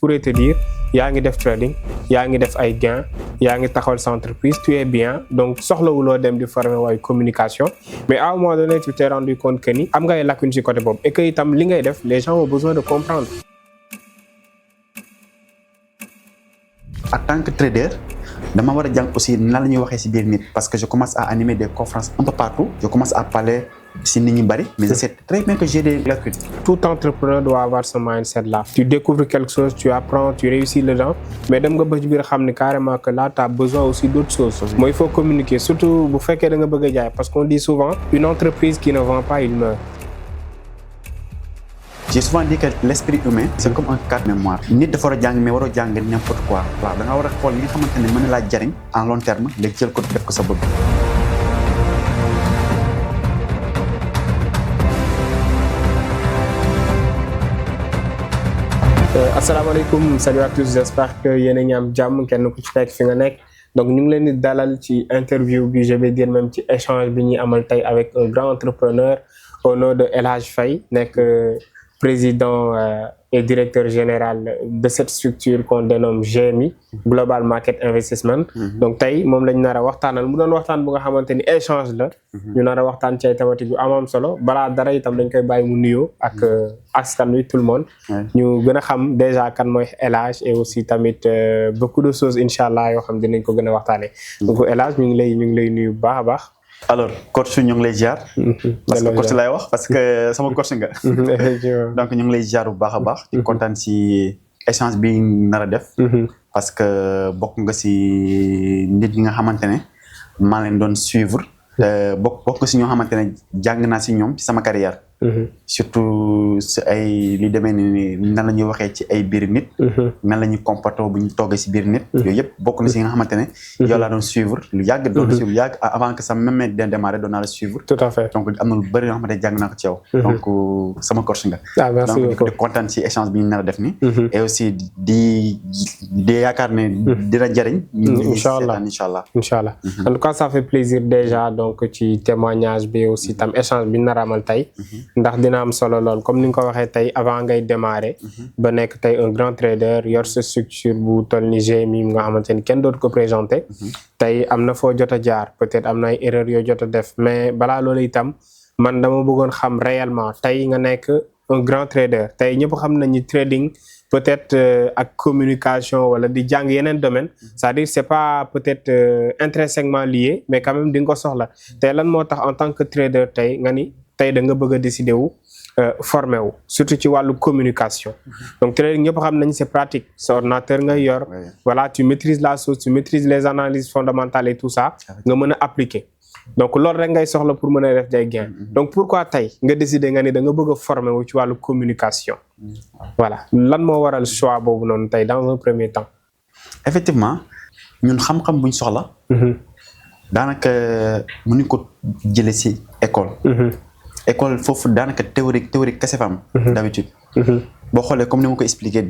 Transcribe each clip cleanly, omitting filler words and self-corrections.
pourrais te dire yaa ngi def trading yaa ngi def ay gains yaa ngi taxawal sa entreprise tu es bien donc soxlawuloo dem di former waaye communication mais à un moment donné tu t'es rendu compte que ni am ngay lacune ci côté boobu et que itam li ngay def les gens ont besoin de comprendre. En tant que trader dama war a jàng aussi nan la ñuy waxee ci biir nit parce que je commence à animer des conférences un peu partout je commence à parler ci nit ñi bari mais je sais très bien que j'ai des lacunes. Tout entrepreneur doit avoir ce mindset là. Tu découvres quelque chose, tu apprends, tu réussis dedans mais dem nga ba ci biir xam ne carrément que là tu as besoin aussi d'autres choses. Mooy il faut communiquer surtout bu fekkee da nga bëgg a jaay parce qu'on dit souvent une entreprise qui ne vend pas il meurt. J'ai souvent dit que l'esprit humain c'est comme un carte mémoire nit dafa war a jàng mais waroo jàng n'importe quoi waaw da nga war a xool li nga xamante ne mën na laa jariñ en long terme nga jël ko def ko sa bopp. Asalaamaaleykum, salut à tous, j'espère que yéen a ngi am jàmm kenn ku ci nekk fi nga nekk donc ñu ngi leen di dalal ci interview bi je vais dire même ci échange bi ñuy amal tey avec un grand entrepreneur au nom de El Hadj Faye nekk président et directeur général de cette structure qu'on dénomme GMI Global Market Investment. Donc tey moom lañ nar a waxtaanal mu doon waxtaan bu nga xamante ni échange la. ñu nar a waxtaan ci ay thématique yu am solo balaa dara itam dañ koy bàyyi mu nuyoo ak askan wi tout le monde. ñu gën a xam déjà kan mooy El Hadj et aussi tamit beaucoup de choses incha allah yoo xam dinañ ko gën a waxtaanee. donc El Hadj ñu ngi lay nuyu bu baax a baax. Alors coach ñu ngi lay ziar. parce que coach lay wax parce que sama coach nga. donc ñu ngi lay ziar bu baax a baax. di kontaan si échange bi nar a def. parce que bokk nga si nit ñi nga xamante ne maa leen doon suivre. bokk nga si ñoo xamante ne jàng naa si ñoom ci sama carrière. surtout si ay li demee ni nan la ñuy waxee ci ay biir nit. nan la ñuy comporter bu ñu toogee si biir nit. yooyu yëpp bokk na si nga xamante ne. yow laa doon suivre lu yàgg. doon suivre lu yàgg avant que ça même démarrer doon naa la suivre. tout à fait donc am na lu bëri yoo xamante ne jàng naa ko ci yow. donc sama coach nga. ah merci beaucoup donc di kontaan si échange bi ñu nar a def nii. et aussi di yaakaar ne dina jëriñ. incha allah incha allah en tout cas ça fait plaisir déjà donc ci témoignage bi aussi tam échange bi ñu nar a amal tey. ndax dina am solo lool comme ni nga ko waxee tey avant ngay démarrer ba nekk tey un grand trader yor sa structure bu toll ni GMI nga xamante ni kenn dootu ko présenté tey am na foo jot a jaar peut-être am na ay erreurs yoo jot a def mais balaa loolu itam man dama bëggoon xam réellement tey nga nekk un grand trader tey ñëpp xam nañu trading peut-être ak communication wala di jàng yeneen domaine c'est-à-dire c'est pas peut-être intrinsèquement lié mais quand même di nga ko soxla tey lan moo tax en tant que trader tey nga ni tey da nga bëgg a décider wu formé wu surtout ci wàllu communication donc trading ñëpp xam nañ c'est pratique sa ordinateur nga yor voilà tu maîtrises la chose tu maîtrises les analyses fondamentales et tout ça nga mën a appliquer donc loolu rek ngay soxla pour mën a def day gain donc pourquoi tey nga décider nga ni da nga bëgg a formé wu ci wàllu communication voilà lan moo waral choix boobu noonu tey dans un premier temps. effectivement ñun xam-xam buñ soxla daanaka mënuñ ko jëlee ci école. école foofu daanaka théorique kese fa am. d'habitude. boo xoolee comme ni ma ko expliqué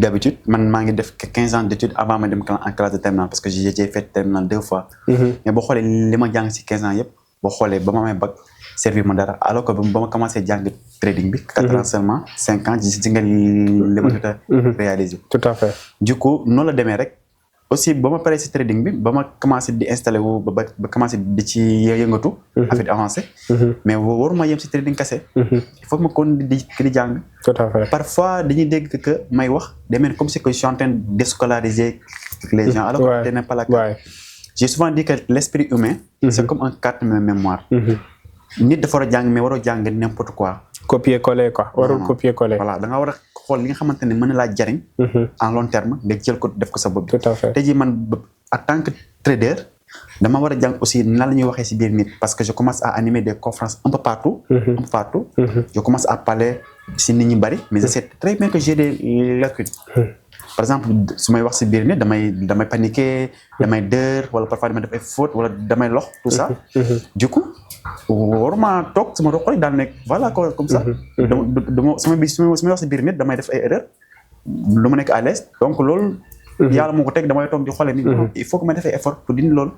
d'habitude man maa ngi def 15 ans d'études avant ma dem en classe de terminale parce que j'ai fait terminale 2 fois. mais boo xoolee li ma jàng ci 15 ans yëpp boo xoolee ba ma amee bac servir ma dara alors que ba ma commencé jàng trading bi. 4 ans seulement 5 ans ci nga li ma jot a réaliser. tout à fait. du coup noonu la demee rek. aussi ba ma paree ci trading bi ba ma commencé di installé wu ba commencé di ci yëngatu. affaire avancé. mais waruma yem ci trading kese. il faut que ma kon di jàng. tout à fait. parfois dañuy dégg que may wax demee comme si que je suis en train de déscolariser les gens. alors que ce n'est pas la cas. J'ai souvent dit que l'esprit humain. c'est comme un carte mémoire. nit dafa war a jàng mais waroo jàng n'importe quoi. copier-coller quoi warul copier-coller. voilà da nga war a xool li nga xamante ne mën na laa jariñ. en long terme nga jël ko def ko sa bopp. tout à fait tey jii man en tant que trader dama war a jàng aussi nan la ñuy waxee ci biir nit parce que je commence à animer des conférences un peu partout. je commence à parler ci nit ñi bari mais je sais très bien que j'ai des lacunes. par exemple su may wax ci biir nit damay paniquer damay dër wala parfois damay def ay fautes wala damay lox tout ça. du coup waruma toog sama roqo daal nekk voilà comme ça. su may wax ci biir nit damay def ay erreurs lu ma nekk à l'aise donc loolu. yàlla moo ko teg damay toog di xoolee nit il faut que ma defee effort pour dindi loolu.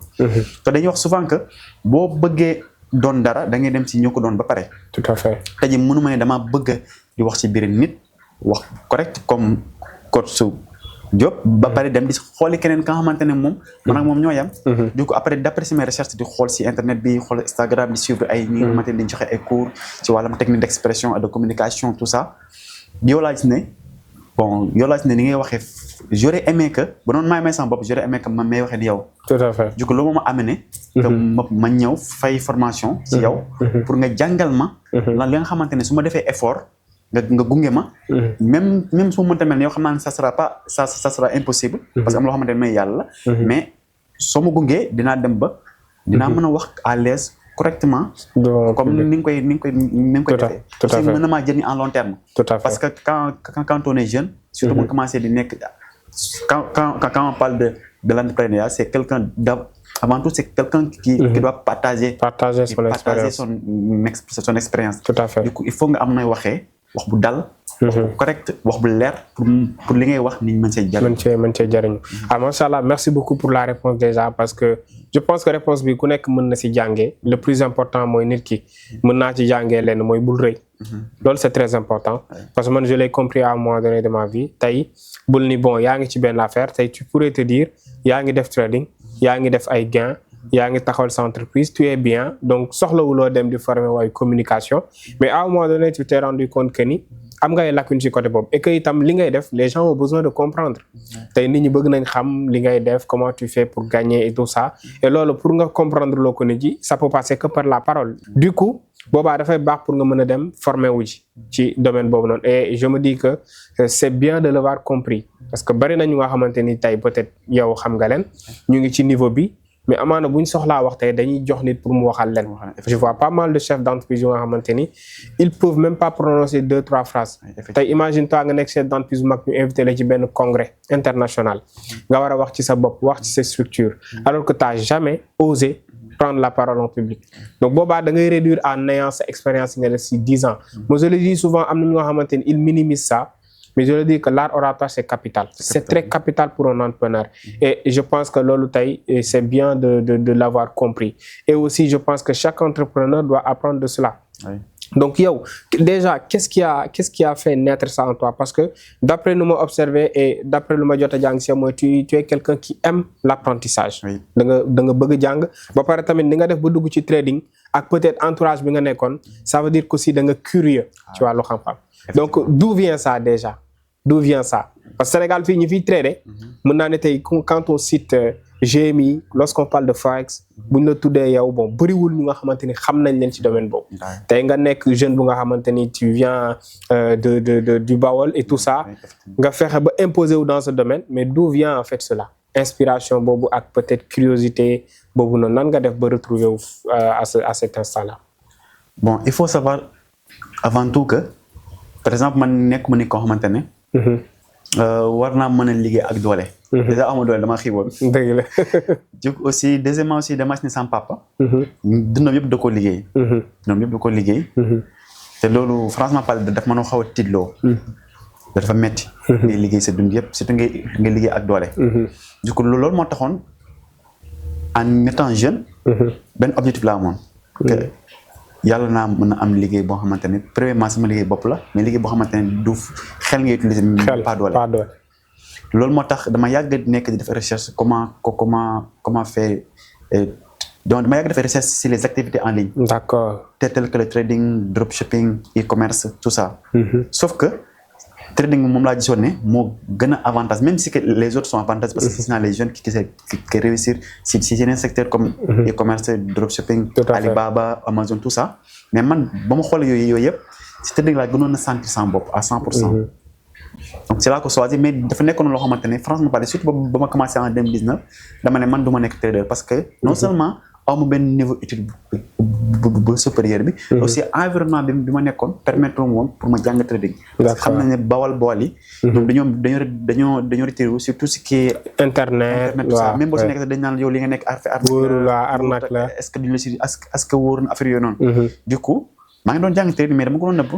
te dañuy wax souvent que boo bëggee doon dara da ngay dem ci ñoo ko doon ba pare. tout à fait. tey jii mënu ma ne damaa bëgg di wax ci biir nit wax correct comme coach su Diop ba pare dem di xooli keneen ka nga xamante ne moom man ak moom ñoo yam du coup après d'après mes recherches di xool si internet bi xool Instagram di suivre ay ñi nga xamante ne dañu joxe ay cours ci wàllum technique d'expression et de communication tout ça yow laa gis ne bon yow laa gis ne ni ngay waxee j'aurais aimé que ba noonu maay may sama bopp j'aurais aimé que ma may waxee di yow tout à fait du coup loolu moo ma amené que ma ñëw fay formation si yow pour nga jàngal ma lan li nga xamante ne su ma defee effort nga gunge ma même su ma mënta mel ne yow xam naa ne ça sera impossible parce que am loo xamante ne may yàlla mais soo ma gungee dinaa dem ba dinaa mën a wax à l'aise correctement comme ni nga koy defee aussi mën na maa jëriñ en long terme parce que quand on est jeune surtout mu commencé di nekk quand on parle de l'entrepreneuriat c'est quelqu'un avant tout c'est quelqu'un qui doit partager son expérience tout à fait du coup il faut nga am nay waxee wax bu dal wax bu correct wax bu leer pour li ngay wax ni mën see jariñu machallah merci beaucoup pour la réponse déjà parce que je pense que réponse bi ku nekk mën na si jàngee le plus important mooy nit ki mën naa ci jàngee leen mooy bul rëy loolu c'est très important parce que man je l'ai compris à un moment donné de ma vie tey bul ni bon yaa ngi ci benn affaire tey tu pourrais te dire yaa ngi def trading yaa ngi def ay gains yaa ngi taxawal sa entreprise tu es bien donc soxlawuloo dem di former waaye communication mais à un moment donné tu t'es rendu compte que ni am ngay lacune ci côté boobu et que itam li ngay def les gens ont besoin de comprendre tey nit ñi bëgg nañ xam li ngay def comment tu fais pour gagner et tout ça et loolu pour nga comprendre loo ko nit ji ça peut passer que par la parole du coup boobaa dafay baax pour nga mën a dem former wu ji ci domaine boobu noonu et je me dis que c'est bien de l'avoir compris parce que bari nañu nga xamante ni tey peut-être yow xam nga leen ñu ngi ci niveau bi mais amaana bu ñu soxlaa wax tey dañuy jox nit pour mu waxal leen je vois pas mal de chefs d'entreprise yu nga xamante ni ils peuvent même pas prononcer 2-3 phrases tey imagine toi nga nekk chef d'entreprise bu mag ñu invité la ci benn congrès international nga war a wax ci sa bopp wax ci sa structure alors que t'as jamais osé prendre la parole en public donc boobaa da ngay réduire à néant sa expérience yi nga def si 10 ans moi je le dis souvent am na ñu nga xamante ni ils minimisent ça mais je le dis que l'art oratoire c'est capital c'est très capital pour un entrepreneur et je pense que loolu tey c'est bien de l'avoir compris et aussi je pense que chaque entrepreneur doit apprendre de cela donc yow déjà qu'est-ce qui a fait naître ça en toi parce que d'après nu ma observé et d'après lu ma jot a jàng si mooy tu es quelqu'un qui aime l'apprentissage da nga bëgg jàng ba pare tamit ni nga def ba dugg ci trading ak peut-être entourage bi nga nekkoon ça veut dire que aussi da nga curieux ci wàllu xam-xam donc d'où vient ça déjà d'où vient ça parce que Sénégal fii ñi fiy trader mën naa ne tey quand on cite GMI lorsqu'on parle de Forex bu ñu la tuddee yow bon bëriwul ñu nga xamante ni xam nañ leen ci domaine boobu tey nga nekk jeune bu nga xamante ni tu viens du Bawol et tout ça nga fexe ba imposer wu dans ce domaine mais d'où vient en fait cela inspiration boobu ak peut-être curiosité boobu noonu nan nga def ba retrouver wu à cet instant-là bon il faut savoir avant tout que par exemple man nekk ma ni koo xamante ne war naa mën a liggéey ak doole. déjà amoo doole dama xiiboon. dëgg la. donc aussi deuxièmement aussi dama ne sama papa. dundam yëpp da koo liggéey. dundam yëpp da koo liggéey. te loolu franchement parle daf ma noo xaw a tiitloo. dafa metti. ngay liggéey sa dund yëpp surtout ngay liggéey ak doole. du coup loolu moo taxoon en étant jeune. benn objectif laa amoon. yàlla naa mën a am liggéey boo xamante ne premièrement sama liggéey bopp la mais liggéey boo xamante ne du xel ngay utiliser pas doole loolu moo tax dama yàgg nekk di def recherche comment faire donc dama yàgg def recherche sur les activités en ligne d'accord tel que le trading dropshipping e-commerce tout ça sauf que trading moom laa gisoon ne moo gën a avantage même si que les autres sont avantages parce que gis naa les jeunes qui réussir si yeneen secteurs comme e-commerce dropshipping Alibaba Amazon tout ça mais man ba ma xoolee yooyu yëpp si trading laa gënoon a sentir sama bopp à 100%. donc c'est là que choisir mais dafa nekkoon loo xamante ne franchement parlé surtout ba ma commencé en 2019 dama ne man du ma nekk trader parce que non seulement aw ma benn niveau étude bu supérieur bi aussi environnement bi ma nekkoon permettre woon pour ma jàng trading parce que xam nañ ne bawal yi dañoo retiré surtout ce qui est internet tout ça même boo si nekk sax dañ naan yow li nga nekk arnaque la est-ce que duñ la si est-ce que wóor na affaire yooyu noonu du coup maa ngi doon jàng trading mais dama ko doon nëbb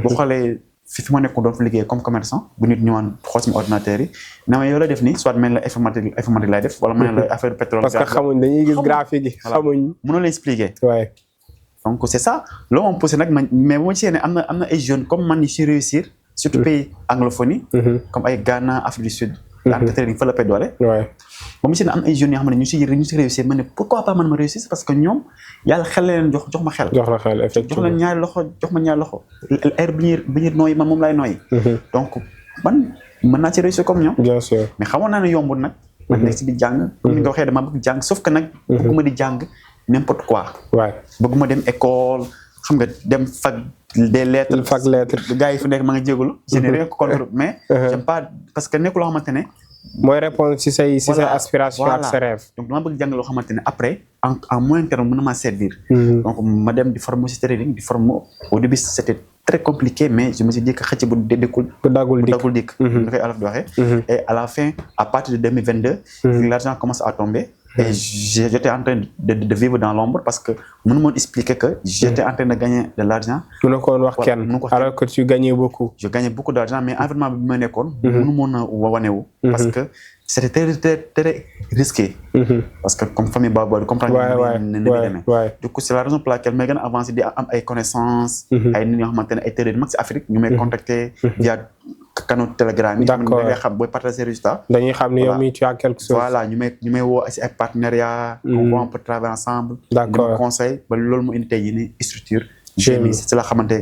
boo xoolee fi ma nekkoon doon fa liggéey comme commerçant bu nit ñëwaan xool sama ordinateur yi na ma yow la def nii soit mel la informatique laay def wala mu ne la affaire pétrole parce que xamuñ dañuy gis graphique yi xamuñ mënoo la expliquer ouais donc c'est ça loolu moom poussé nag mais bu ma gisee ne am na ay jeunes comme man yi si réussir surtout pays anglophonie comme ay Ghana Afrique du Sud daanaka trading fa la pay doole ba mu si ne am ay jeunes yoo xam ne ñu si réussir ma ne pourquoi pas man ma réussir parce que ñoom yàlla xel leen jox ma xel jox leen ñaari loxo jox ma ñaari loxo air bi ñuy nooyi man moom laay nooyi donc man mën naa ci réussir comme ñoom bien sûr mais xamoon naa ne yombul nag man nekk si di jàng comme ni nga waxee dama bëgg jàng sauf que nag bëgguma di jàng n'importe quoi bëgguma dem école xam nga dem fac des lettres gars yi fu nekk ma nga jégalu je n'ai rien contre mais j'aime pas parce que nekk loo xamante ne mooy répondre ci say aspiration ak sa rêve donc dama bëgg jàng loo xamante ne après en moyen terme mën na maa servir donc ma dem di former ci trading di former au début c'était très compliqué mais je me suis dit que xëcc bu dagul dikk dafay alaf di waxee et à la fin à partir de 2022 l'argent commence à tomber et j'étais en train de vivre dans l'ombre parce que mënu moon expliquer que j'étais en train de gagner de l'argent mënu ko woon wax kenn alors que tu gagnais beaucoup je gagnais beaucoup d'argent mais environnement bi ma nekkoon mënu moon a wanewu parce que c'était très risqué parce que comme famille baba comprendre ne demee du coup c'est la raison pour laquelle may gën a avancer di am ay connaissances ay nit ñoo xamante ne ay traders mag si Afrique ñu may contacter via canaux Telegram yi nga xam booy partager résultats dañuy xam ni yow mi tu as quelque chose voilà ñu may woo si ay partenariats on peut travailler ensemble d'accord conseil ba loolu mu indi tey yi ni structure GMI c'est la xamante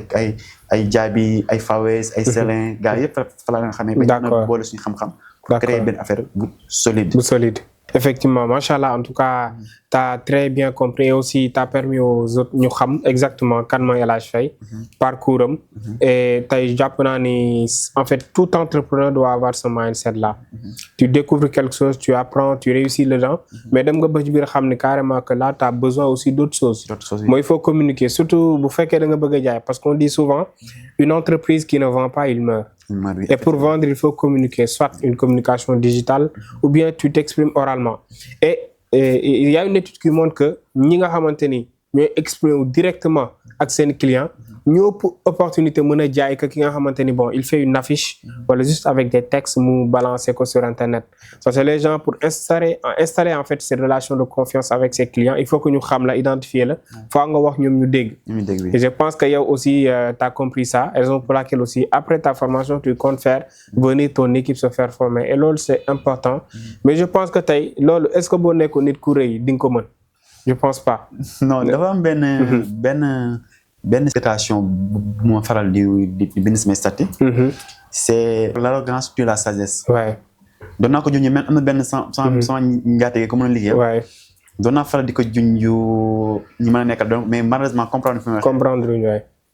ay Jaabi ay Fawes ay Selin gars yëpp fa la nga xamee ba ñu boole suñu xam-xam pour créer benn affaire bu solide effectivement machallah en tout cas t'as très bien compris et aussi t'as permis aux autres ñu xam exactement kan mooy El Hadj Faye parcours am et tey jàpp naa ni en fait tout entrepreneur doit avoir ce mindset là tu découvres quelque chose tu apprends tu réussis dedans mais dem nga ba ci biir xam ni carrément que là t'as besoin aussi d'autres choses mooy il faut communiquer surtout bu fekkee da nga bëgg a jaay parce qu'on dit souvent une entreprise qui ne vend pas il meurt et pour vendre il faut communiquer soit une communication digitale ou bien tu t'exprimes oralement et il y a une étude qui montre que ñi nga xamante ni ñooy exprimer directement ak seen client ñoo ëpp opportunité mën a jaay que ki nga xamante ni bon il fait une affiche wala juste avec des textes mu balancer ko sur internet parce que les gens pour installer en fait ces relations de confiance avec ses clients il faut que ñu xam la identifier la faut nga wax ñoom ñu dégg et je pense que yow aussi t'as compris ça raison pour laquelle aussi après ta formation tu comptes faire venir ton équipe se faire former et loolu c'est important mais je pense que tey loolu est-ce que boo nekkoon nit ku rëy di nga ko mën je pense pas non dafa am benn citation bu ma faral di bind sama statut c'est l'arrogance tue la sagesse doon naa ko junj même am na benn sama njaatige ko mën a liggéey doon naa faral di ko junj ñi mën a nekkal donc mais malheureusement comprendre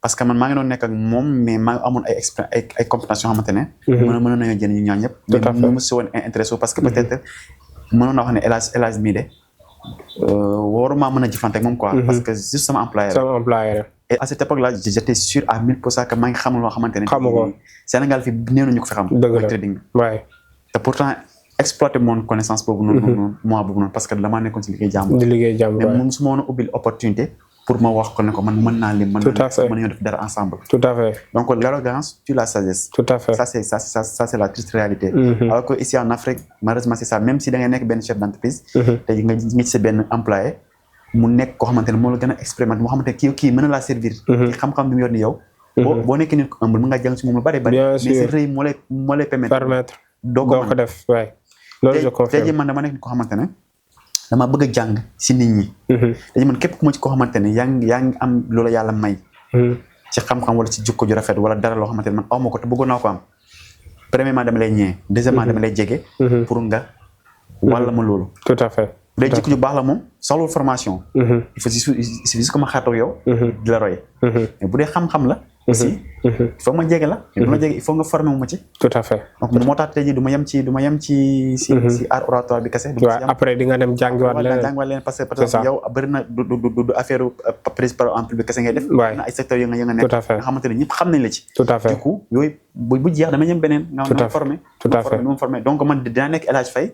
parce que man maa ngi doon nekk ak moom mais maa ngi amoon ay compétences yoo xamante ne mënoon nañoo jënd ñu ñaan ñëpp mais mu si woon intéressé parce que peut-être mënoon naa wax ne El Hadj mii de waruma mën a jëflante ak moom quoi parce que juste sama employé et à cette époque-là j'étais sûr à 1000% que maa ngi xam loo xamante ne Sénégal fi néew nañu ko fi xam mooy trading te pourtant exploiter mon connaissance boobu noonu moi boobu noonu parce que damaa nekkoon si liggéey jàmm mais moom su ma woon a ubbil opportunité pour ma wax ko ne ko man mën naa lim mën nañoo def dara ensemble tout à fait donc l'arrogance tue la sagesse tout à fait ça c'est la triste réalité alors que ici en Afrique malheureusement c'est ça même si da ngay nekk benn chef d'entreprise te nga ci sa benn employé mu nekk koo xamante ne moo la gën a expérimenté moo xamante ne kii mën na laa servir kii xam-xam bi mu yor ni yow boo nekkee nit ko ëmbal mën ngaa jàng si moom lu bari mais c'est rëy moo lay permettre doo ko def loolu je confirme tey jii man dama nekk koo xamante ne dama bëgg a jàng si nit ñi tey man képp ku ma ci koo xamante ne yaa ngi am loola yàlla may ci xam-xam wala ci jikko ju rafet wala dara loo xamante ne man aw ma ko te bëggoon naa ko am premièrement dama lay ñee deuxièmement dama lay jege pour nga wala ma loolu tout à fait bu dee jikko ju baax la moom soxlawul formation il faut juste que ma xaar ak yow di la roy mais bu dee xam-xam la aussi il faut ma jege la du ma jege il faut nga former mu ma ci tout à fait donc moo tax tey jii du ma yem ci si art oratoire bi kese après di nga dem jàngiwaat leen parce que yow bëri na du affaire prise par en public kese ngay def na ay secteurs yi nga nekk nga xamante ne ñëpp xam nañ la ci tout à fait du coup yooyu bu jeex dama ñëm beneen nga formé tout à fait formé donc man dinaa nekk El Hadj Faye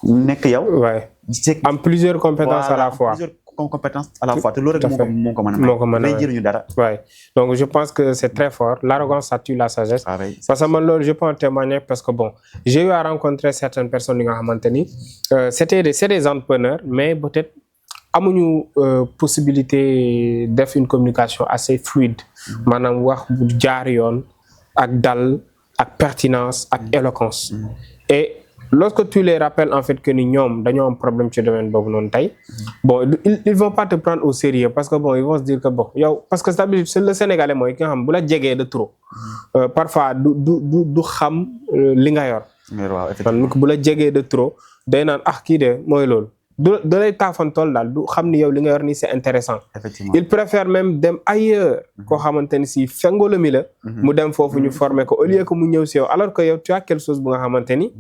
nekk yow am plusieurs compétences à la fois compétence à la fois te loolu rek moo ko mën a may jëriñu dara donc je pense que c'est très fort l'arrogance ça tue la sagesse parce que man loolu je peux en témoigner parce que bon j'ai eu à rencontrer certaines personnes yi nga xamante ni c'est des entrepreneurs mais peut-être amuñu possibilité def une communication assez fluide maanaam wax bu jaar yoon ak dal ak pertinence ak éloquence et lorsque tu les rappelles en fait que ni ñoom dañoo am problème ci domaine boobu noonu tey bon ils vont pas te prendre au sérieux parce que bon ils vont se dire que bon yow parce que c'est le Sénégalais mooy ki nga xam bu la jegee de trop parfois du xam li nga yor man bu la jegee de trop day naan kii de mooy loolu da lay taafantool daal du xam ni yow li nga yor ni c'est intéressant il préfère même dem ailleurs koo xamante ni si fengolo mi la mu dem foofu ñu former ko au lieu que mu ñëw si yow alors que yow tu as quelque chose bu nga xamante ni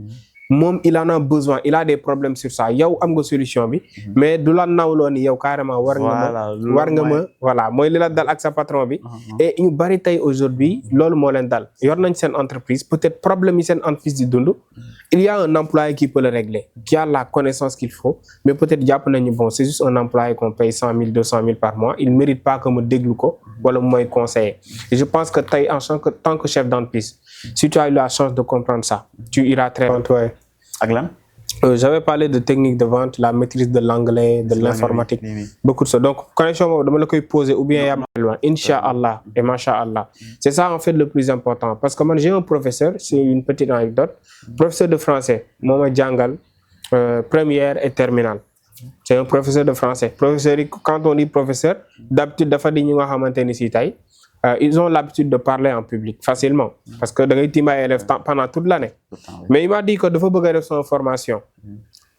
moom il en a besoin il a des problèmes sur ça yow am nga solution bi mais du la nawloo ni yow carrément war nga ma voilà mooy li la dal ak sa patron bi et ñu bari tey aujourd'hui loolu moo leen dal yor nañ seen entreprise peut-être problème yi seen entreprise di dund il y a un employé qui peut le régler qui a la connaissance qu'il faut mais peut-être jàpp nañu bon c'est juste un employé qu'on paye 100 000 200 000 par mois il mérite pas que ma déglu ko wala mu may conseiller et je pense que tey en tant que chef d'entreprise si tu as eu la chance de comprendre ça tu iras très loin. Ak lan? J'avais parlé de technique de vente, la maîtrise de l'anglais, de l'informatique, beaucoup de ça. Donc, connexion, je me le poser ou bien loin. Inch'Allah et Masha'Allah. C'est ça en fait le plus important. Parce que moi, j'ai un professeur, c'est une petite anecdote, professeur de français, Mohamed Djangal, première et terminale. C'est un professeur de français. Professeur, quand on dit professeur, d'habitude, ils ont l'habitude de parler en public facilement parce que da ngay tiim ay élèves pendant toute l'année mais il m'a dit que dafa bëgg a def son formation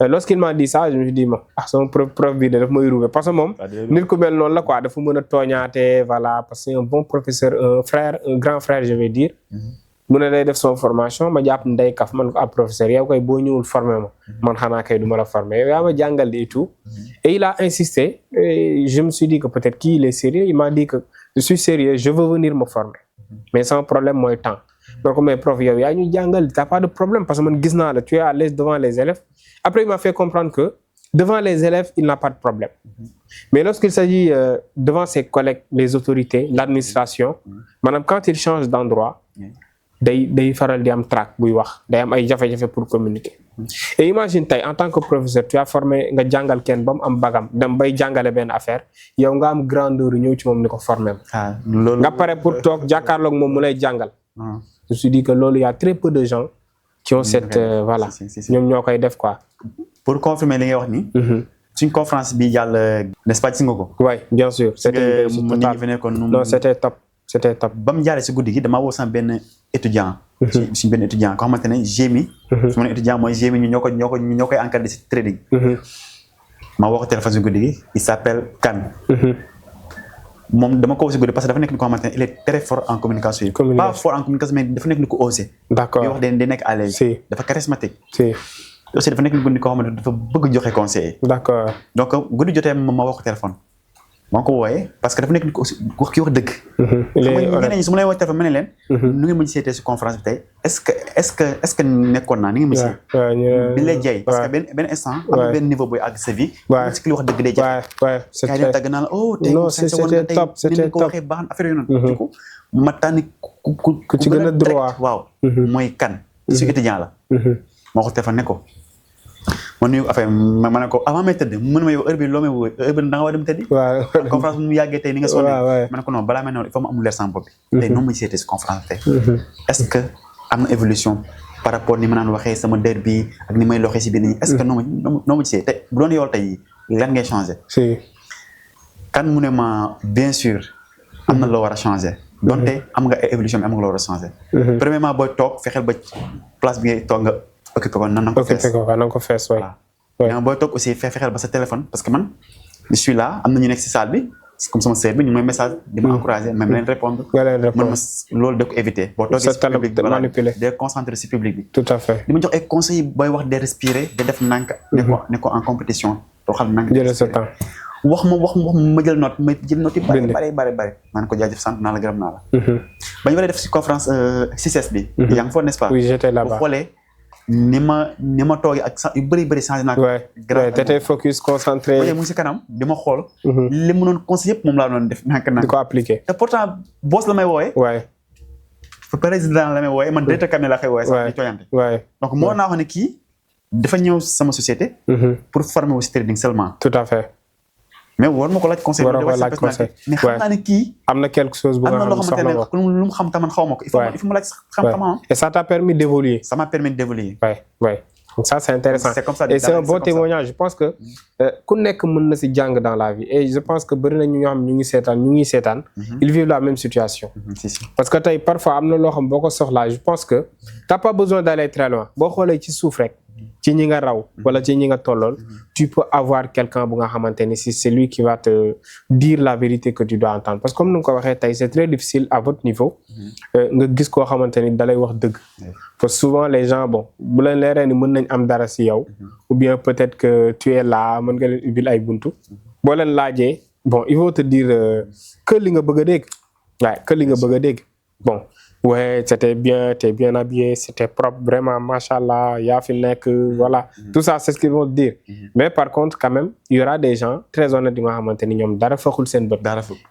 lorsqu'il m'a dit ça je me suis dit sama prof bi de daf may ruube parce que moom nit ku mel noonu la quoi dafa mën a tooñaate voilà parce que c'est un bon professeur un grand frère je vais dire mu ne day def son formation ma jàpp nday kaf man ko professeur yow koy boo ñëwul formé ma man xanaa kay du ma la formé yow yaa ma jàngal et tout et il a insisté et je me suis dit que peut-être qu'il est sérieux il m'a dit que je suis sérieux je veux venir me former mais sans problème mooy temps donc mais prof yow yaa ñu jàngal t'as pas de problème parce que man gis naa la tu es à l'aise devant les élèves après il m'a fait comprendre que devant les élèves il n'a pas de problème mais lorsqu'il s'agit devant ses collègues les autorités l'administration maanaam quand il change d'endroit day faral di am trac buy wax day am ay jafe-jafe pour communiquer et imagine tey en tant que professeur tu as formé nga jàngal kenn ba mu am bagam dem bay jàngale benn affaire yow nga am grandeur ñëw ci moom ni ko formé nga pare pour toog jàkkaarloog moom mu lay jàngal je me suis dit que loolu y a très peu de gens qui ont cette voilà ñoom ñoo koy def quoi pour confirmer li ngay wax ni suñ conférence bi jàll n'est-ce pas gis nga ko oui bien sûr c'était top c'était top ba mu jaaree si guddi gi damaa woo sama benn étudiant suñ benn étudiant ko xamante ne GMI su ma ne étudiant mooy GMI ñu ñoo koy encadré si trading ma woo ko téléphone si guddi gi il s'appelle Kane moom dama ko woo si guddi parce que dafa nekk ni ko xamante ne il est très fort en communication pas fort en communication mais dafa nekk ni ko osé d'accord di wax day nekk à l'aise dafa charismatique aussi dafa nekk ni ko xamante ne dafa bëgg joxe conseil d'accord donc guddi jotee ma woo ko téléphone maa ko wooyee parce que dafa nekk ni ko wax ki wax dëgg. ñeneen ñi su ma lay woowee téléphone ma ne leen. nu ngeen mën ci seetee si conférence bi tey est-ce que nekkoon naa ni ngeen mën ci. bi lay jaay parce que benn instant. am na benn niveau booy àgg sa vie. waaw si ki li wax dëgg day jaay. waaw c'est vrai tàgg naa la tey non c'était top c'était ko waxee baax na affaire yooyu noonu. du ma tànn ku ci gën a droit waaw mooy kan. su étudiant la. moo ko téléphone ne ko. ma nuyu affaire ma ne ko avant may tëdd mën ma yow heure bi loo may woo heure bi da nga war a dem tëddi. waaw conférence mu yàggee tey ni nga sonné. ma ne ko non balaa may noonu il faut ma amul leer sama bopp bi. tey noonu ma seetee si conférence tey. est-ce que am na évolution par rapport ni ma naan waxee sama der bi ak ni may loxee si biir nit ñi est-ce que noo ma gisee tey bu doon yow tey lan ngay changer. si. kan mu ne ma bien sûr am na loo war a changer. donte am nga évolution bi am nga loo war a changer. premièrement booy toog fexeel ba place bi ngay toog nga. occupé ko nan ko fees waay. mais booy toog aussi fexeel ba sa téléphone parce que man je suis là am na ñu nekk si salle bi comme sama sœur bi ñu may message di ma encourager même leen répondre. man ma loolu da ko éviter. boo toogee si public bi voilà de concentrer si public bi. tout à fait di ma jox ay conseils booy wax de respirer de def nank. ne ko en compétition. doo xam nank jëlee sa temps. wax ma jël note ma jël note yi bari maa ngi ko jaajëf sant naa la gërëm naa la. ba ñu war a def si conférence CICES bi. yaa ngi foofu n'est-ce pas. oui j'étais là-bas. ni ma toogee ak yu bëri changé naa ko. waaw t'étais focus concentré. mu ngi si kanam di ma xool. li mu doon conseil yëpp moom laa doon def. di ko appliquer. te pourtant boss la may wooyee. waay. président la may wooyee man directeur cabinet la koy wooyee. sax di cooyante. waay donc moo naa wax ne kii dafa ñëw sama société. pour former wu si trading seulement. tout à fait. mais war ma ko laaj conseil. war ma ko laaj conseil mais xam naa ne kii. am na quelque chose bu nga xam ne soxla nga ko lu mu xam taman xaw ma ko. il faut mu laaj xam-xamam. et ça t'a permis d'évoluer. ça m'a permis d'évoluer. ouais. Donc ça c'est intéressant. C'est comme ça, et c'est un bon témoignage. Je pense que ku nekk mën na si jàng dans la vie et je pense que bëri na ñu xam ñu ngi seetaan ils vivent la même situation. Parce que tey parfois am na loo xam boo ko soxlaa je pense que t'as pas besoin d'aller très loin boo xoolee ci suuf rek ci ñi nga raw wala ci ñi nga tollool tu peux avoir quelqu'un bu nga xamante ni si c'est lui qui va te dire la vérité que tu dois entendre parce que comme ni nga ko waxee tey c'est très difficile à votre niveau nga gis koo xamante ni dalay wax dëgg. Parce que souvent les gens bon bu leen leeree ni mën nañ am dara si yow ou bien peut-être que tu es là mën nga leen ubbil ay buntu boo leen laajee bon ils vont te dire que li nga bëgg a dégg waaye que li nga bëgg a dégg bon ouais c'était bien t'es bien habillé c'était propre vraiment machallah yaa fi nekk voilà tout ça c'est ce qu'ils vont te dire mais par contre quand même il y aura des gens très honnêtes yi nga xamante ni ñoom dara faxul seen bët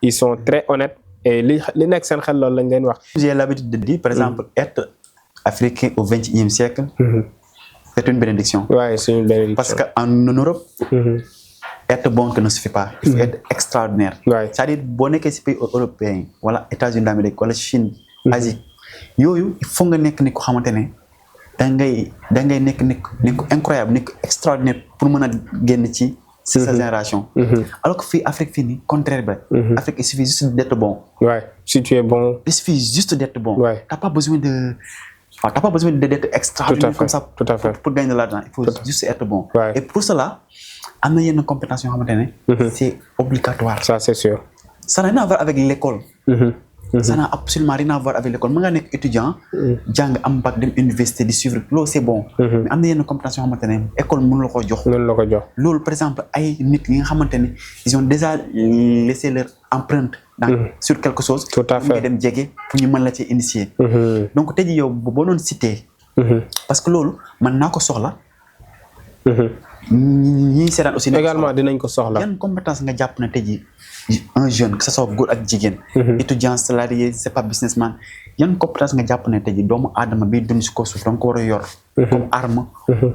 ils sont très honnêtes et li nekk seen xel loolu lañ leen wax. J'ai l'habitude de dire par exemple être africain au XXIe siècle c'est une bénédiction. Ouais, c'est une bénédiction. Parce qu'en Europe être bon que ne suffit pas. Il faut être extraordinaire. C'est-à-dire boo nekkee ci pays européen wala États-Unis d'Amérique wala Chine Asie yooyu il faut nga nekk nit ko xamante ne da ngay nekk nit ko incroyable nit ko extraordinaire pour mën a génn ci sa génération. Alors que fii Afrique fii nii contraire ba. Afrique il suffit juste d'être bon. Ouais, si tu es bon. Il suffit juste d'être bon. Ouais. T'as pas besoin d'être extraordinaire comme ça pour gagner de l'argent. Il faut juste être bon. Ouais. Et pour cela am na yenn compétences yoo xamante ne c'est obligatoire. Ça c'est sûr. Ça n'a rien à voir avec l'école. Ça n'a absolument rien à voir avec l'école mën nga nekk étudiant jàng am bac dem université di suivre loolu c'est bon mais am na yenn compétences yoo xamante ne école mënu la ko jox loolu par exemple ay nit yi nga xamante ne ils ont déjà laissé leur empreinte sur quelque chose tout à fait nga dem jege pour ñu mën la ci initier donc tey jii yow boo doon citer parce que loolu mën naa ko soxla ñi seetaan aussi également dinañ ko soxla yan compétence nga jàpp na tey jii un jeune que ça soit góor ak jigéen étudiant salarié c'est pas businessman yan compétence nga jàpp ne tey jii doomu aadama bi dund si ko suuf da nga ko war a yor comme arme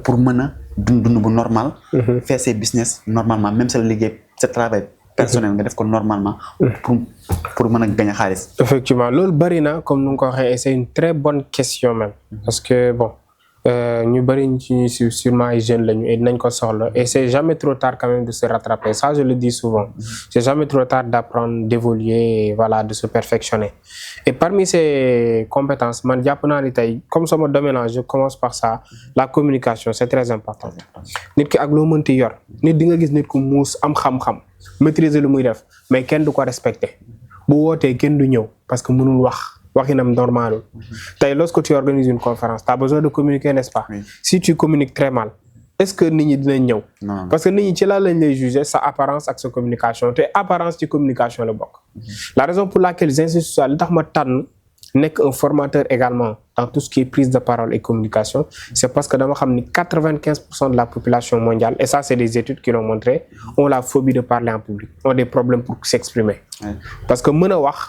pour mën a dund bu normal faire ses business normalement même sa liggéey sa travail personnel nga def ko normalement pour mën a gagner xaalis. Effectivement loolu bari na comme nu nga ko waxee et c'est une très bonne question même parce que bon ñu bari ñu ci sûrement ay jeunes lañu et dinañ ko soxla et c'est jamais trop tard quand même de se rattraper ça je le dis souvent c'est jamais trop tard d'apprendre d'évoluer et voilà de se perfectionner et parmi ces compétences man jàpp naa ni tey comme sama domaine je commence par ça la communication c'est très important nit ki ak loo mënti yor nit di nga gis nit ku muus am xam-xam maîtriser lu muy def mais kenn du ko respecter bu wootee kenn du ñëw parce que mënul waxinam normal. Lorsque tu organises une conférence, tu as besoin de communiquer, n'est-ce pas? Oui. Si tu communiques très mal, est-ce que nit ñi dinañ ñëw? Non. Parce que nit ñi ci la lañ lay juger sa apparence ak sa communication te apparence ci communication la bokk. La raison pour laquelle j'insiste sur ça li tax ma tànn nekk un formateur également dans tout ce qui est prise de parole et communication, c'est parce que dama xam ni 95% de la population mondiale, et ça c'est des études qui l'ont montré, ont la phobie de parler en public, ont des problèmes pour s'exprimer. Ouais. Parce que mën a wax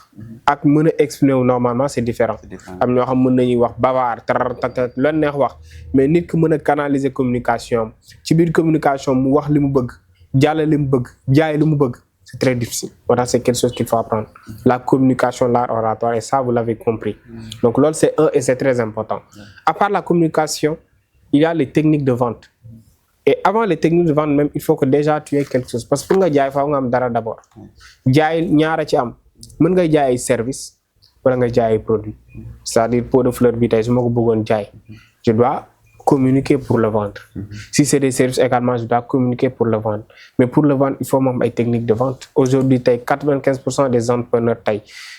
ak mën a exprimer wu normalement c'est différent. Am ñoo xam mën nañuy wax bavard tar lu neex wax mais nit ki mën a canaliser communication ci biir communication mu wax li mu bëgg jàllale li mu bëgg jaay li mu bëgg. C'est très difficile. Voilà, c'est quelque chose qu'il faut apprendre. La communication, l'art oratoire, et ça, vous l'avez compris. Donc, là, c'est un et c'est très important. À part la communication, il y a les techniques de vente. Et avant les techniques de vente, même, il faut que déjà tu aies quelque chose. Parce que pour nga jaay faaw nga am dara d'abord. Jaay ñaara ci am. Mën nga jaay ay service wala nga jaay ay produit. C'est-à-dire pot de fleur bi tey su ma ko bëggoon jaay. Je dois communiquer pour le vendre. Si c'est des services également, je dois communiquer pour le vendre. Mais pour le vendre, il faut même des techniques de vente. Aujourd'hui, 95% des entrepreneurs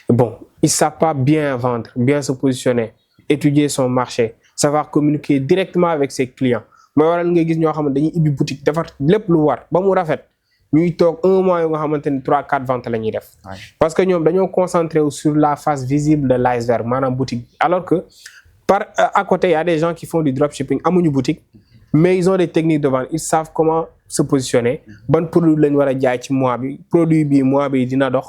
bon, ils savent pas bien vendre, bien se positionner, étudier son marché, savoir communiquer directement avec ses clients. Mais waral nga gis ñoo xam ne dañuy ubbi boutique defar lépp lu war ba mu rafet ñuy toog 1 mois yoo nga xamante ni 3-4 ventes la ñuy def. Parce que ñoom dañoo concentré sur la face visible de l'iceberg maanaam boutique alors que à côté, il y a des gens qui font du dropshipping à mon boutique, mais ils ont des techniques de vente. Ils savent comment se positionner. Bon produit lañ wara jaay ci mois bi, produit bi mois bi dina dox.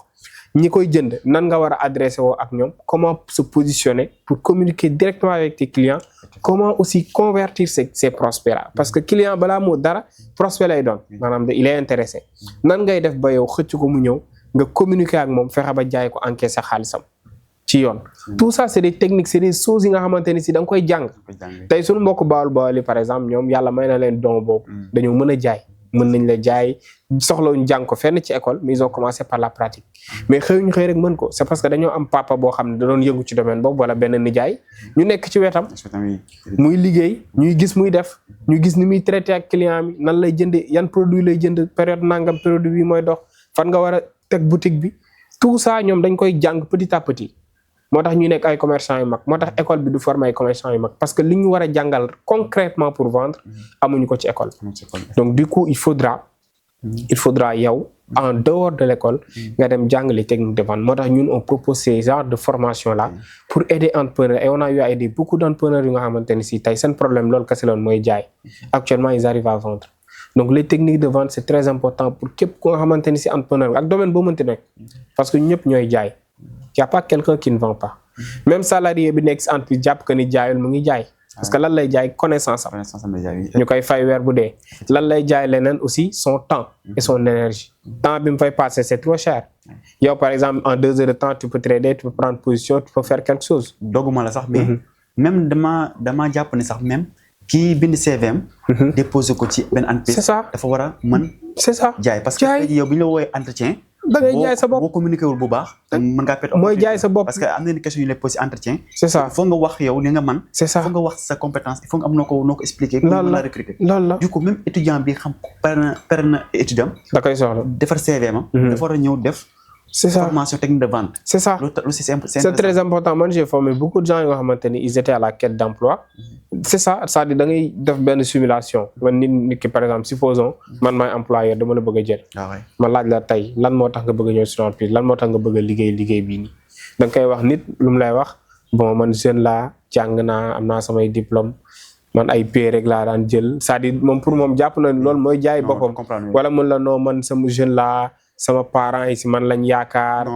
ñi koy jënd nan nga war a adressé woo ak ñoom, comment se positionner pour communiquer directement avec tes clients, comment aussi convertir ces prospects là, parce que client balaa moo dara prospect lay doon maanaam il est intéressé nan ngay def ba yow xëcc ko mu ñëw nga communiquer ak moom fexe ba jaay ko encaisser xaalisam ci yoon. Tout ça c'est des techniques, c'est des choses yi nga xamante ni si da nga koy jàng. Tey suñu mbokk Bawol par exemple ñoom yàlla may na leen don boobu dañoo mën a jaay, mën nañ la jaay soxlawuñu jàng ko fenn ci école, mais ils ont commencé par la pratique. Mais xëyuñu xëy rek mën ko, c'est parce que dañoo am papa boo xam ne da doon yëngu ci domaine boobu wala benn nijaay ñu nekk ci wetam muy liggéey ñuy gis muy def, ñu gis ni muy traité ak client mi, nan lay jëndee, yan produit lay jënd, période nangam produit bi mooy dox, fan nga war a teg boutique bi. Tout ça ñoom dañ koy jàng petit à petit. moo tax ñu nekk ay commerçants yu mag, moo tax école bi du former ay commerçants yu mag, parce que li ñu war a jàngal concrètement pour vendre amuñu ko ci école. Donc du coup il faudra yow en dehors de l'école nga dem jàng les techniques de vente. Moo tax ñun on propose ces genres de formation là pour aider entrepreneurs, et on a eu à aider beaucoup d'entrepreneurs yu nga xamante ni si tey seen problème loolu kese loon mooy jaay. Actuellement ils arrivent à vendre. Donc les techniques de vente c'est très important pour képp ku nga xamante ni si entrepreneur ak domaine boo mënti nekk, parce que ñëpp ñooy jaay. Il y a pas quelqu'un qui ne vend pas. Même salarié bi nekk si entreprise jàpp que ni jaayul mu ngi jaay. Parce que lan lay jaay connaissance am. ñu koy fay weer bu dee. Lan lay jaay leneen aussi son temps et son énergie. Temps bi mu fay passer c'est trop cher. Yow par exemple en 2 heures de temps tu peux trader, tu peux prendre position, tu peux faire quelque chose. Dogguma la sax mais même dama jàpp ne sax même kii bind CVM. déposé ko ci benn entreprise. C'est ça dafa war a mën. C'est ça jaay parce que yow bi ñu la woowee entretien. da ngay jaay sa bopp boo communiqué wul bu baax. mën ngaa perte mooy jaay sa bopp parce que am na une question yu lay posé entretien. c'est ça il faut nga wax yow li nga mën. c'est ça il faut nga wax sa compétence, il faut nga am noo ko expliquer. pour mën la recruter. loolu la du coup même étudiant bi xam pare na étudiant. da koy soxla defar CV ma. dafa war a ñëw def. c'est ça formation technique de vente. c'est ça c'est très important. Man j'ai formé beaucoup de gens yoo xamante ni ils étaient à la quête d'emploi. C'est ça, c'est-à-dire da ngay def benn simulation. Man nit ki par exemple supposons man maay employeur dama la bëgg a jël. ma laaj la tey lan moo tax nga bëgg a ñëw sur entreprise, lan moo tax nga bëgg a liggéey bii nii. da nga koy wax nit lu mu lay wax bon man jeune laa jàng naa am naa samay diplôme man ay paie rek laa daan jël, c'est-à-dire moom pour moom jàpp na loolu mooy jaay boppam. wala mën la non man sama jeune laa sama parents yi si man lañ yaakaar.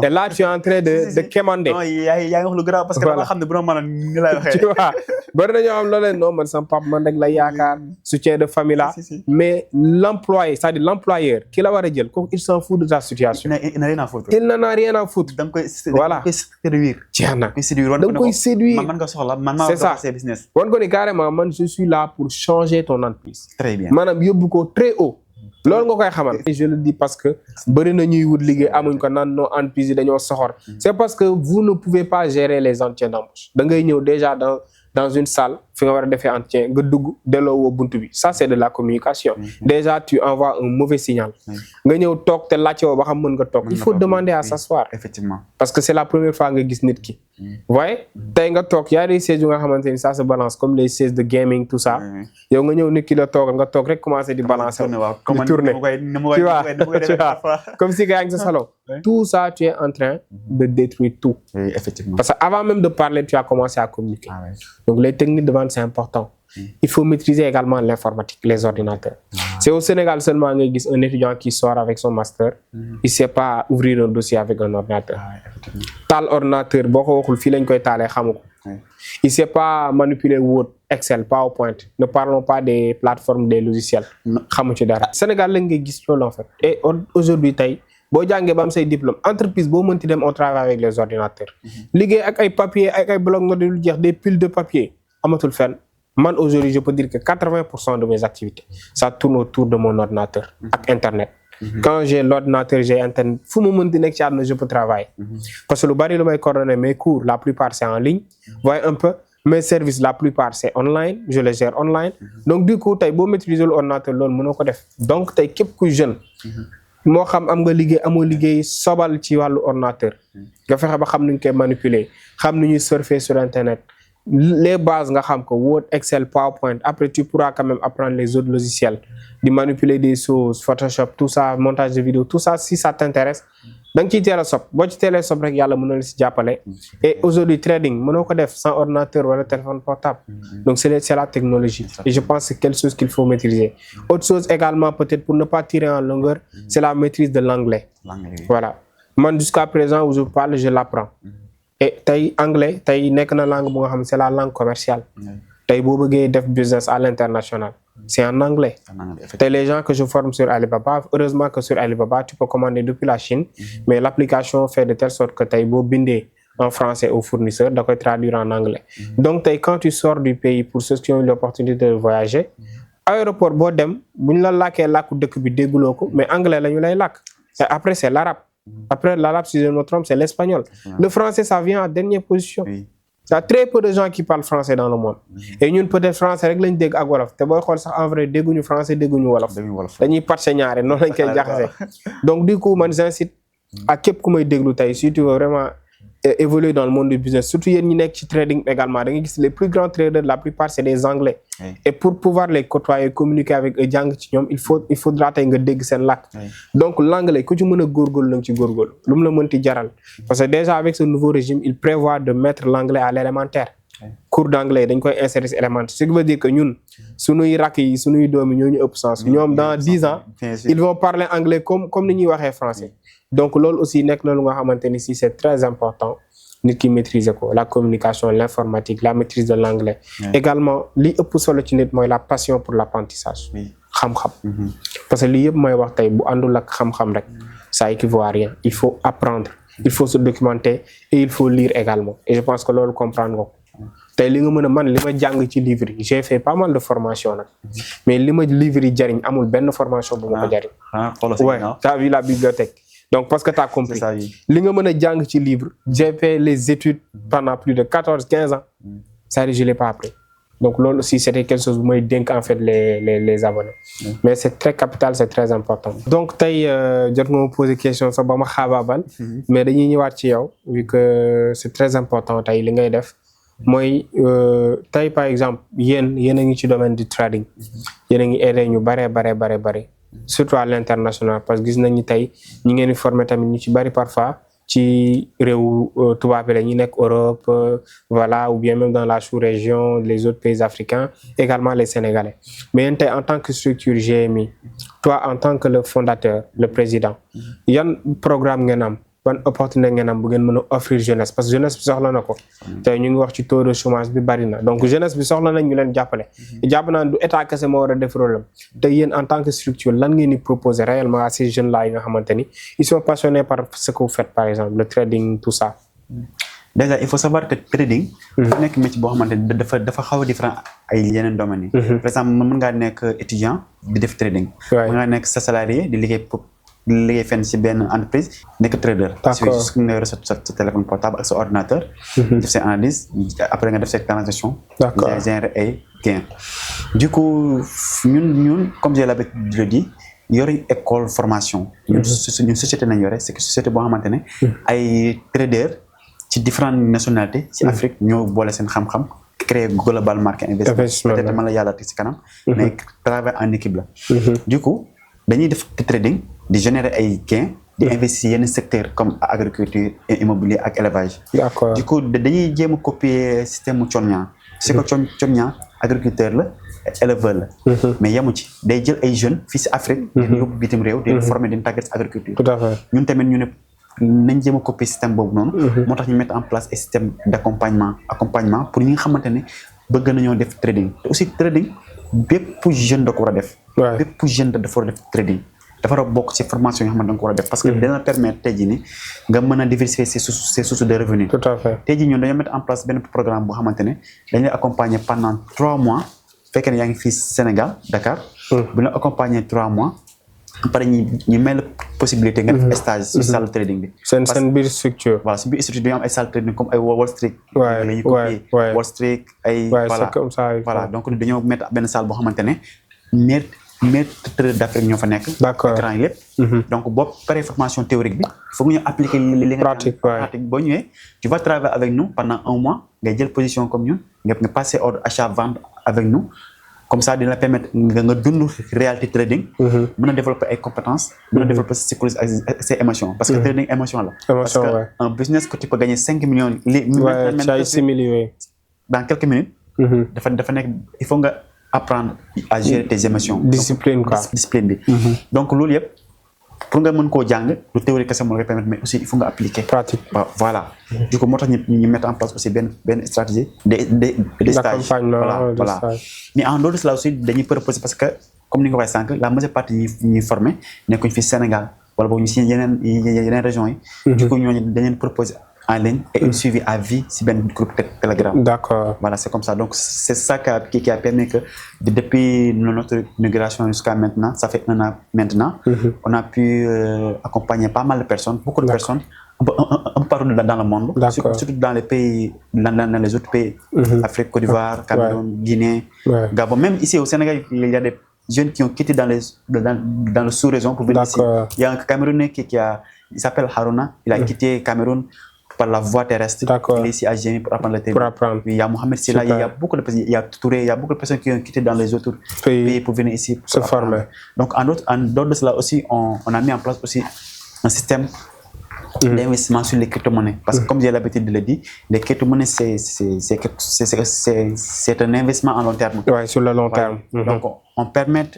et là tu es en train de quémander. non yaa ngi wax lu grave parce que dama xam ne bu doon mën a ni lay waxee. tu vois bari na ñoo xam loolu leen non man sama papa man rek la yaakaar soutien de famille là. mais l'employé, c'est-à-dire l'employeur ki la war a jël kooku il s'en fout de ta situation. il n'a rien à foutre. il n'en a rien à foutre. da nga koy voilà séduire. jeex na da nga koy séduire. man nga soxla man maa c'est business. wan ko ni carrément man je suis là pour changer ton entreprise. très bien maanaam yóbbu ko très haut. loolu nga koy xamal. je le dis parce que bëri na ñuy wut liggéey amuñ ko naan noo entreprise yi dañoo soxor. c'est parce que vous ne pouvez pas gérer les entretiens d'embauche. da ngay ñëw déjà dans une salle fi nga war a defee entretien nga dugg delloo woo buntu bi, ça c'est de la communication. Déjà tu envoies un mauvais signal. nga ñëw toog te laajte woo ba xam mën nga toog. il faut demander à s'asseoir. Effectivement. parce que c'est la première fois nga gis nit ki. voyez tey nga toog y a des sièges yu nga xamante ni ça se balance comme les sièges de gaming tout ça. yow nga ñëw nit ki la toog nga toog rek commencer di balancer. di tourner tu vois comme si yaa ngi sa salon. tout ça tu es en train de détruire tout. Oui, effectivement. Parce qu'avant même de parler tu as commencé à communiquer. Donc les techniques de vente c'est important. Il faut maîtriser également l'informatique, les ordinateurs. C'est au Sénégal seulement nga gis un étudiant qui sort avec son master, il sait pas ouvrir un dossier avec un ordinateur. Taal ordinateur boo ko waxul fii lañ koy taalee xamu ko. Il sait pas manipuler Word, Excel, PowerPoint. Ne parlons pas des plateformes des logiciels. xamu ci dara. Sénégal lañ ngay gis loolu en fait. Et aujourd'hui tey boo jàngee ba am say diplôme entreprise boo mënti dem on travaille avec les ordinateurs. liggéey ak ay papier ak ay bloc-notes yu jeex des piles de papier amatul fenn. Man aujourd'hui je peux dire que 80% de mes activités ça tourne autour de mon ordinateur ak internet. Quand j'ai l'ordinateur j'ai internet fu mu mën di nekk ci àdduna je peux travailler. parce que lu bari lu may coordonner mes cours la plupart c'est en ligne. voyez un peu mes services la plupart c'est online je les gère online. donc du coup tey boo maîtriser l'ordinateur loolu mënoo ko def. donc tey képp ku jeune. moo xam am nga liggéey amoo liggéey sobal ci wàllu ordinateur. nga fexe ba xam nu ñu koy manipuler xam nu ñuy surfer sur internet. les bases nga xam ko Word, Excel, PowerPoint. Après tu pourras quand même apprendre les autres logiciels, de manipuler des choses, Photoshop, tout ça, montage de vidéo, tout ça si ça t'intéresse. da nga ciy teel a sob boo ci teelee sob rek yàlla mën na la si jàppale. et aujourd'hui trading mënoo ko def sans ordinateur wala téléphone portable. donc c'est la technologie. et je pense que c'est quelque chose qu'il faut maîtriser. autre chose également peut-être pour ne pas tirer en longueur, c'est la maîtrise de l'anglais. Voilà. man jusqu'à présent où je parle je l'apprends et tey anglais tey nekk na langue bu nga xam ne c'est la langue commerciale tey boo bëggee def business à l'international c'est en anglais tey les gens que je forme sur Alibaba heureusement que sur Alibaba tu peux commander depuis la Chine mais l'application fait de telle sorte que tey boo bindee en français au fournisseur da koy traduire en anglais donc tey quand tu sors du pays pour ceux qui ont eu l'opportunité de voyager aéroport boo dem bu ñu la làkkee làkku dëkk bi dégguloo ko mais anglais la ñu lay làkk et après c'est l'arabe après l'arabe si je ne me trompe c'est l'espagnol le français ça vient en dernière position il y a très peu de gens qui parlent français dans le monde et ñun peut-être français rek lañ dégg ak wolof te booy xool sax en vrai dégguñu français dégguñu wolof dañuy patché ñaare noonu lañ koy jaxase donc du coup man j'incite à képp ku may déglu tey si tu veux vraiment évoluer dans le monde du business surtout yéen ñi nekk ci trading également da ngay gis les plus grands traders la plupart c'est des anglais et pour pouvoir les côtoyer communiquer avec eux jàng ci ñoom il faudra tey nga dégg seen làkk donc l'anglais ku ci mën a góorgóorlu na ci góorgóorlu lu mu la mënti jaral parce que déjà avec ce nouveau régime il prévoit de mettre l'anglais à l'élémentaire cours d'anglais dañ koy insérer ci élémentaire ce qui veut dire que ñun suñuy rakk yi suñuy doom yi ñoo ñu ëpp sens ñoom dans 10 ans ils vont parler anglais comme ni ñuy waxee français donc loolu aussi nekk na lu nga xamante ni si c'est très important nit ki maîtriser ko la communication l'informatique la maîtrise de l'anglais également li ëpp solo ci nit mooy la passion pour l'apprentissage xam-xam parce que lii yëpp mooy wax tey bu àndul ak xam-xam rek ça équivaut à rien il faut apprendre il faut se documenter et il faut lire également et je pense que loolu comprendre nga ko tey li nga mën a man li ma jàng ci livre yi j'ai fait pas mal de formation nag mais li ma livre yi jariñ amul benn formation bu ma ko jariñ ouais t'as vu la bibliothèque donc parce que t'as compris li nga mën a jàng ci livre j'ai fait les études pendant plus de 14-15 ans ça je l'ai pas appris donc loolu aussi c'était quelque chose bu may dénk en fait les abonnés mais c'est très capital c'est très important donc tey jot nga ma poser question sax ba ma xaabaabal mais dañuy ñëwaat ci yow vu que c'est très important tey li ngay def mooy tey par exemple yéen a ngi ci domaine du trading yéen a ngi aider ñu bare surtout à l'international parce que gis nañu tey ñi ngeen di former tamit ñu ci bari parfois ci réew tubaab bi la ñu nekk Europe voilà ou bien même dans la sous-région les autres pays africains également les Sénégalais mais yéen tey en tant que structure GMI toi en tant que le fondateur le président yan programme ngeen am ban opportunité ngeen am bu ngeen mën a offrir jeunesse parce que jeunesse bi soxla na ko tey ñu ngi wax ci taux de chômage bi bari na donc jeunesse bi soxla nañ ñu leen jàppale jàpp naa du état kese moo war a def rôle am te yéen en tant que structure lan ngeen di proposer réellement à ces jeunes là yi nga xamante ni ils sont passionnés par ce que vous faites par exemple le trading tout ça déjà il faut savoir que trading dafa nekk métier boo xamante ni dafa xaw a différent ay yeneen domaines yi par exemple mën ngaa nekk étudiant di def trading mën ngaa nekk sa salarié di liggéey fenn ci benn entreprise nekk trader c'est juste que nga yor sa téléphone portable ak sa ordinateur def ses analyses après nga def ses transactions générer ay gains du coup ñun comme j'ai l'habitude de le dire yore école formation ñun société nañ yore c'est que société boo xamante ne ay traders ci différentes nationalités ci Afrique ñoo boole seen xam-xam créer global market investissement peut-être man la yàlla teg ci kanam mais travail en équipe la du coup dañuy def trading di générer ay gains di investir yenn secteurs comme agriculture et immobilier ak élevage du coup dañuy jéem a copier système mu Thionia c'est que Thionia agriculteur la éleveur la mais yamu ci day jël ay jeunes fii ci Afrique di yóbbu bitim réew di former di tàggat ci agriculture ñun tamit ñu ne nañ jéem a copier système boobu noonu moo tax ñu mettre en place un système d'accompagnement pour ñi nga xamante ne bëgg nañoo def trading te aussi trading bépp jeune da ko war a def bépp jeune dafa war a def trading dafa war a bokk ci formation yoo xamante da nga ko war a def parce que dina permettre tey jii ni nga mën a diversifier ses sources de revenus tout à fait tey jii ñun dañoo mettre en place benn programme boo xamante ne dañ lay accompagner pendant 3 mois fekkee ne yaa ngi fii Sénégal Dakar bu la accompagner 3 mois après ñu may la possibilité nga def stage ci salle trading bi seen biir structure voilà ci biir structure dañoo am ay salle trading comme ay Wall Street la ñuy copier Wall Street ay voilà donc dañoo mettre benn salle boo xamante ne meilleurs traders d'Afrique ñoo fa nekk écran yi lépp donc boo paree formation théorique bi foog ñu appliquer li nga pratique boo ñëwee tu vas travailler avec nous pendant 1 mois ngay jël position comme ñun nga passer ordre achat vente avec nous comme ça dina la permettre nga dund réalité trading mën a développer ay compétences mën a développer sa psychologie ak ses émotions parce que trading émotion la parce que un business que tu peux gagner 5 millions dans quelques minutes dafa nekk il faut nga apprendre à gérer tes émotions discipline quoi discipline bi donc loolu yëpp pour nga mën koo jàng lu théorie kese moo la koy permettre mais aussi il faut nga appliquer. pratique. Voilà. Du coup moo tax ñu mettre en place aussi benn stratégie de stage. Voilà. Mais en dehors de cela aussi dañuy proposer parce que comme ni nga ko waxee sànq la majeure partie ñuy formé nekkuñ fi Sénégal wala boog ñu si yeneen régions yi. Du coup ñooñu dañ leen proposer en ligne et une suivi à vie si benn groupe Telegram. D'accord. Voilà, c'est comme ça. Donc c'est ça qui a permis que depuis notre migration jusqu'à maintenant, ça fait 1 an maintenant, on a pu accompagner pas mal de personnes, beaucoup de personnes, un peu partout dans le monde, surtout dans les pays, dans les autres pays, Afrique, Côte d'Ivoire, Cameroun, Guinée, Gabon. Même ici au Sénégal, il y a des jeunes qui ont quitté dans le sous-région pour venir ici. Il y a un Camerounais il s'appelle Haruna, il a quitté Cameroun par la voie terrestre. Il est ici à Gémy pour apprendre le terrain. Il y a Mohamed Silla, il y a beaucoup de personnes, il y a Touré, il y a beaucoup de personnes qui ont quitté dans les autres pays pour venir ici pour se former. Donc en dehors de cela aussi, on a mis en place aussi un système d'investissement sur les crypto-monnaies. Parce que comme j'ai l'habitude de le dire, les crypto-monnaies, c'est un investissement à long terme. Oui, sur le long terme. Donc on permet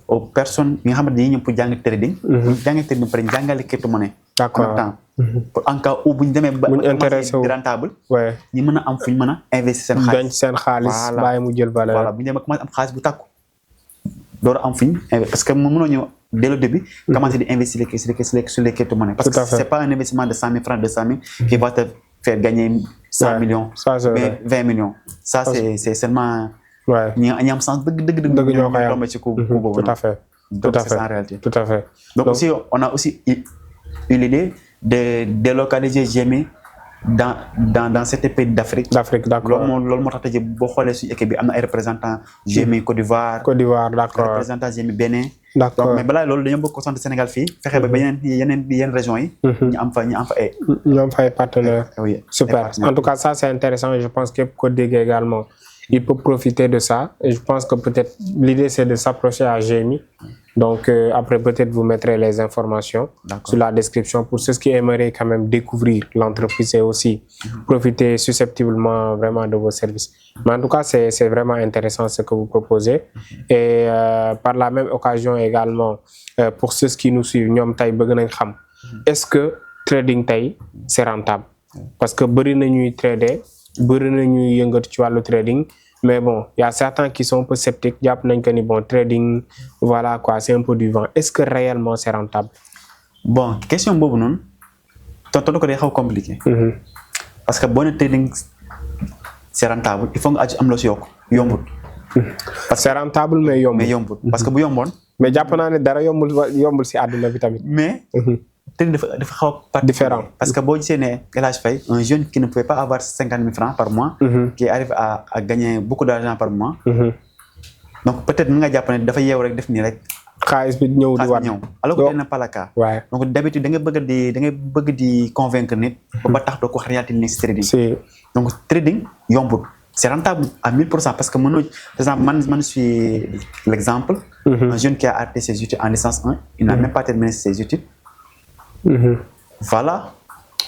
aux personnes qui ont des trading, de crypto-monnaies. D'accord. En cas où vous êtes rentable, vous pouvez investir seen xaalis bàyyi mu jël valeur. Voilà, vous pouvez commencer am xaalis bu takku door am fuñ parce que mënoo ñëw dès le début commencer à investir sur les crypto-monnaies parce que c'est pas un investissement de 100 000 francs, 200 000 qui va te faire gagner 100 millions, 20 millions. Ça c'est seulement ñi am sens dëgg ñoo tombé ci coup boobu. Tout à fait. Donc c'est ça en réalité. Tout à fait. Donc aussi on a aussi eu l'idée de délocaliser Gémy dans cette pays d'Afrique. D'accord. Loolu moo tax tey boo xoolee suñu équipe bi am na ay représentants Gémy Côte d'Ivoire, d'accord. représentant Gémy Bénin. D'accord. Donc mais balaa loolu dañoo bëgg ko centre Sénégal fii fexe ba yeneen régions yi. ñu am fa ay partenaires. Oui. Super. En tout cas ça c'est intéressant, je pense que pour déguer également il peut profiter de ça et je pense que peut-être l'idée c'est de s'approcher à Gémy. Donc après peut-être vous mettrez les informations sur la description pour ceux qui aimeraient quand même découvrir l'entreprise et aussi profiter susceptiblement vraiment de vos services. Mais en tout cas c'est vraiment intéressant ce que vous proposez et par la même occasion également pour ceux qui nous suivent ñoom tey bëgg nañ xam est-ce que trading tey c'est rentable parce que bëri na ñuy trader bëri na ñuy yëngatu ci wàllu trading. Mais bon, il y a certains qui sont un peu sceptiques. Il y a plein de bon trading, voilà quoi, c'est un peu du vent. Est-ce que réellement c'est rentable? Bon, question bobu non. Tonton ko day xaw compliqué. Parce que bon trading c'est rentable, il faut nga am lo ci yok yombut. Parce que c'est rentable mais yombut. Parce que bu yombon. Mais japp na né dara yombul ci aduna bi tamit. Mais trading dafa xaw différent parce que boo gisee ne El Hadj Faye un jeune qui ne pouvait pas avoir 50 000 francs par mois qui arrive à gagner beaucoup d'argent par mois donc peut-être mën nga jàpp ne dafa yeew rek def nii rek xaalis bi ñëw di waat alors que ce n'est pas le cas. Donc d'habitude da nga bëgg di convaincre nit ba tax doo ko wax réalité ni si trading. Donc trading yombul c'est rentable à 1000% parce que mënoo par exemple man je suis l'exemple un jeune qui a arrêté ses études en licence 1 il n'a même pas terminé ses études. Voilà,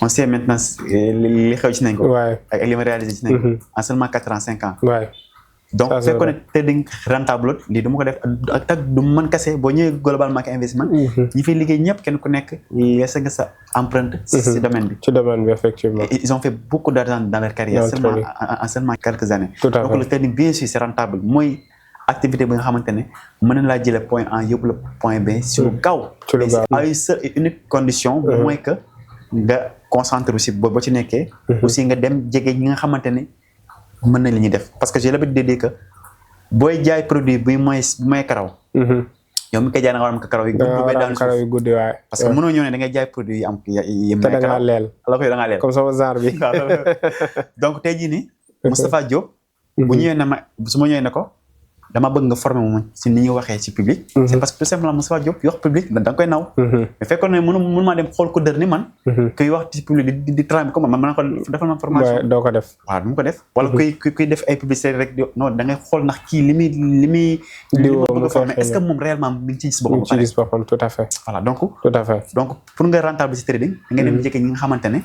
on sait maintenant les xew ci nañ ko ak li ma réalisé ci nañ ko en seulement 4 ans 5 ans. Donc fekk ne trading rentable lii du ma ko def ak tag du mën kase boo ñëwee global market investment ñi fiy liggéey ñëpp kenn ku nekk yeesa nga sa empreinte ci domaine bi. Ci domaine bi effectivement. Ils ont fait beaucoup d'argent dans leur carrière en seulement quelques années. Donc le trading bien sûr c'est rentable mooy activité bi nga xamante ne mën na laa jëlee point A yóbbu la point B sur le gaaw. à une seule et unique condition mooy que nga concentré aussi boo ci nekkee aussi nga dem jege ñi nga xamante ne mën na li ñuy def parce que j'ai l'habitude de dire que booy jaay produit bi mooy karaw yow mi koy jaay na nga war a am karaw yu gudd parce que mënoo ñëw ne da ngay jaay produit yi am yi may karaw alors que da ngaa leel comme sama genre bi donc tey jii nii Moustapha Diop bu ñëwee na ma su ma ñëwee ne ko dama bëgg nga former moom si ni ñu waxee ci public. C'est parce que tout simplement Moustapha Diop wax public da nga koy naw. mais fekkoon ne mënu maa dem xool ko dër ni man. kuy wax ci public di travailler comme man ko defal ma formation. doo ko def waaw du ma ko def. wala kuy def ay publicité rek non da ngay xool ndax kii li muy bëgg a former est-ce que moom réellement mi ngi ciy gis boppam. ci gis boppam tout à fait. voilà donc. tout à fait donc pour nga rentable ci trading. da ngay dem jëkke ñi nga xamante ne.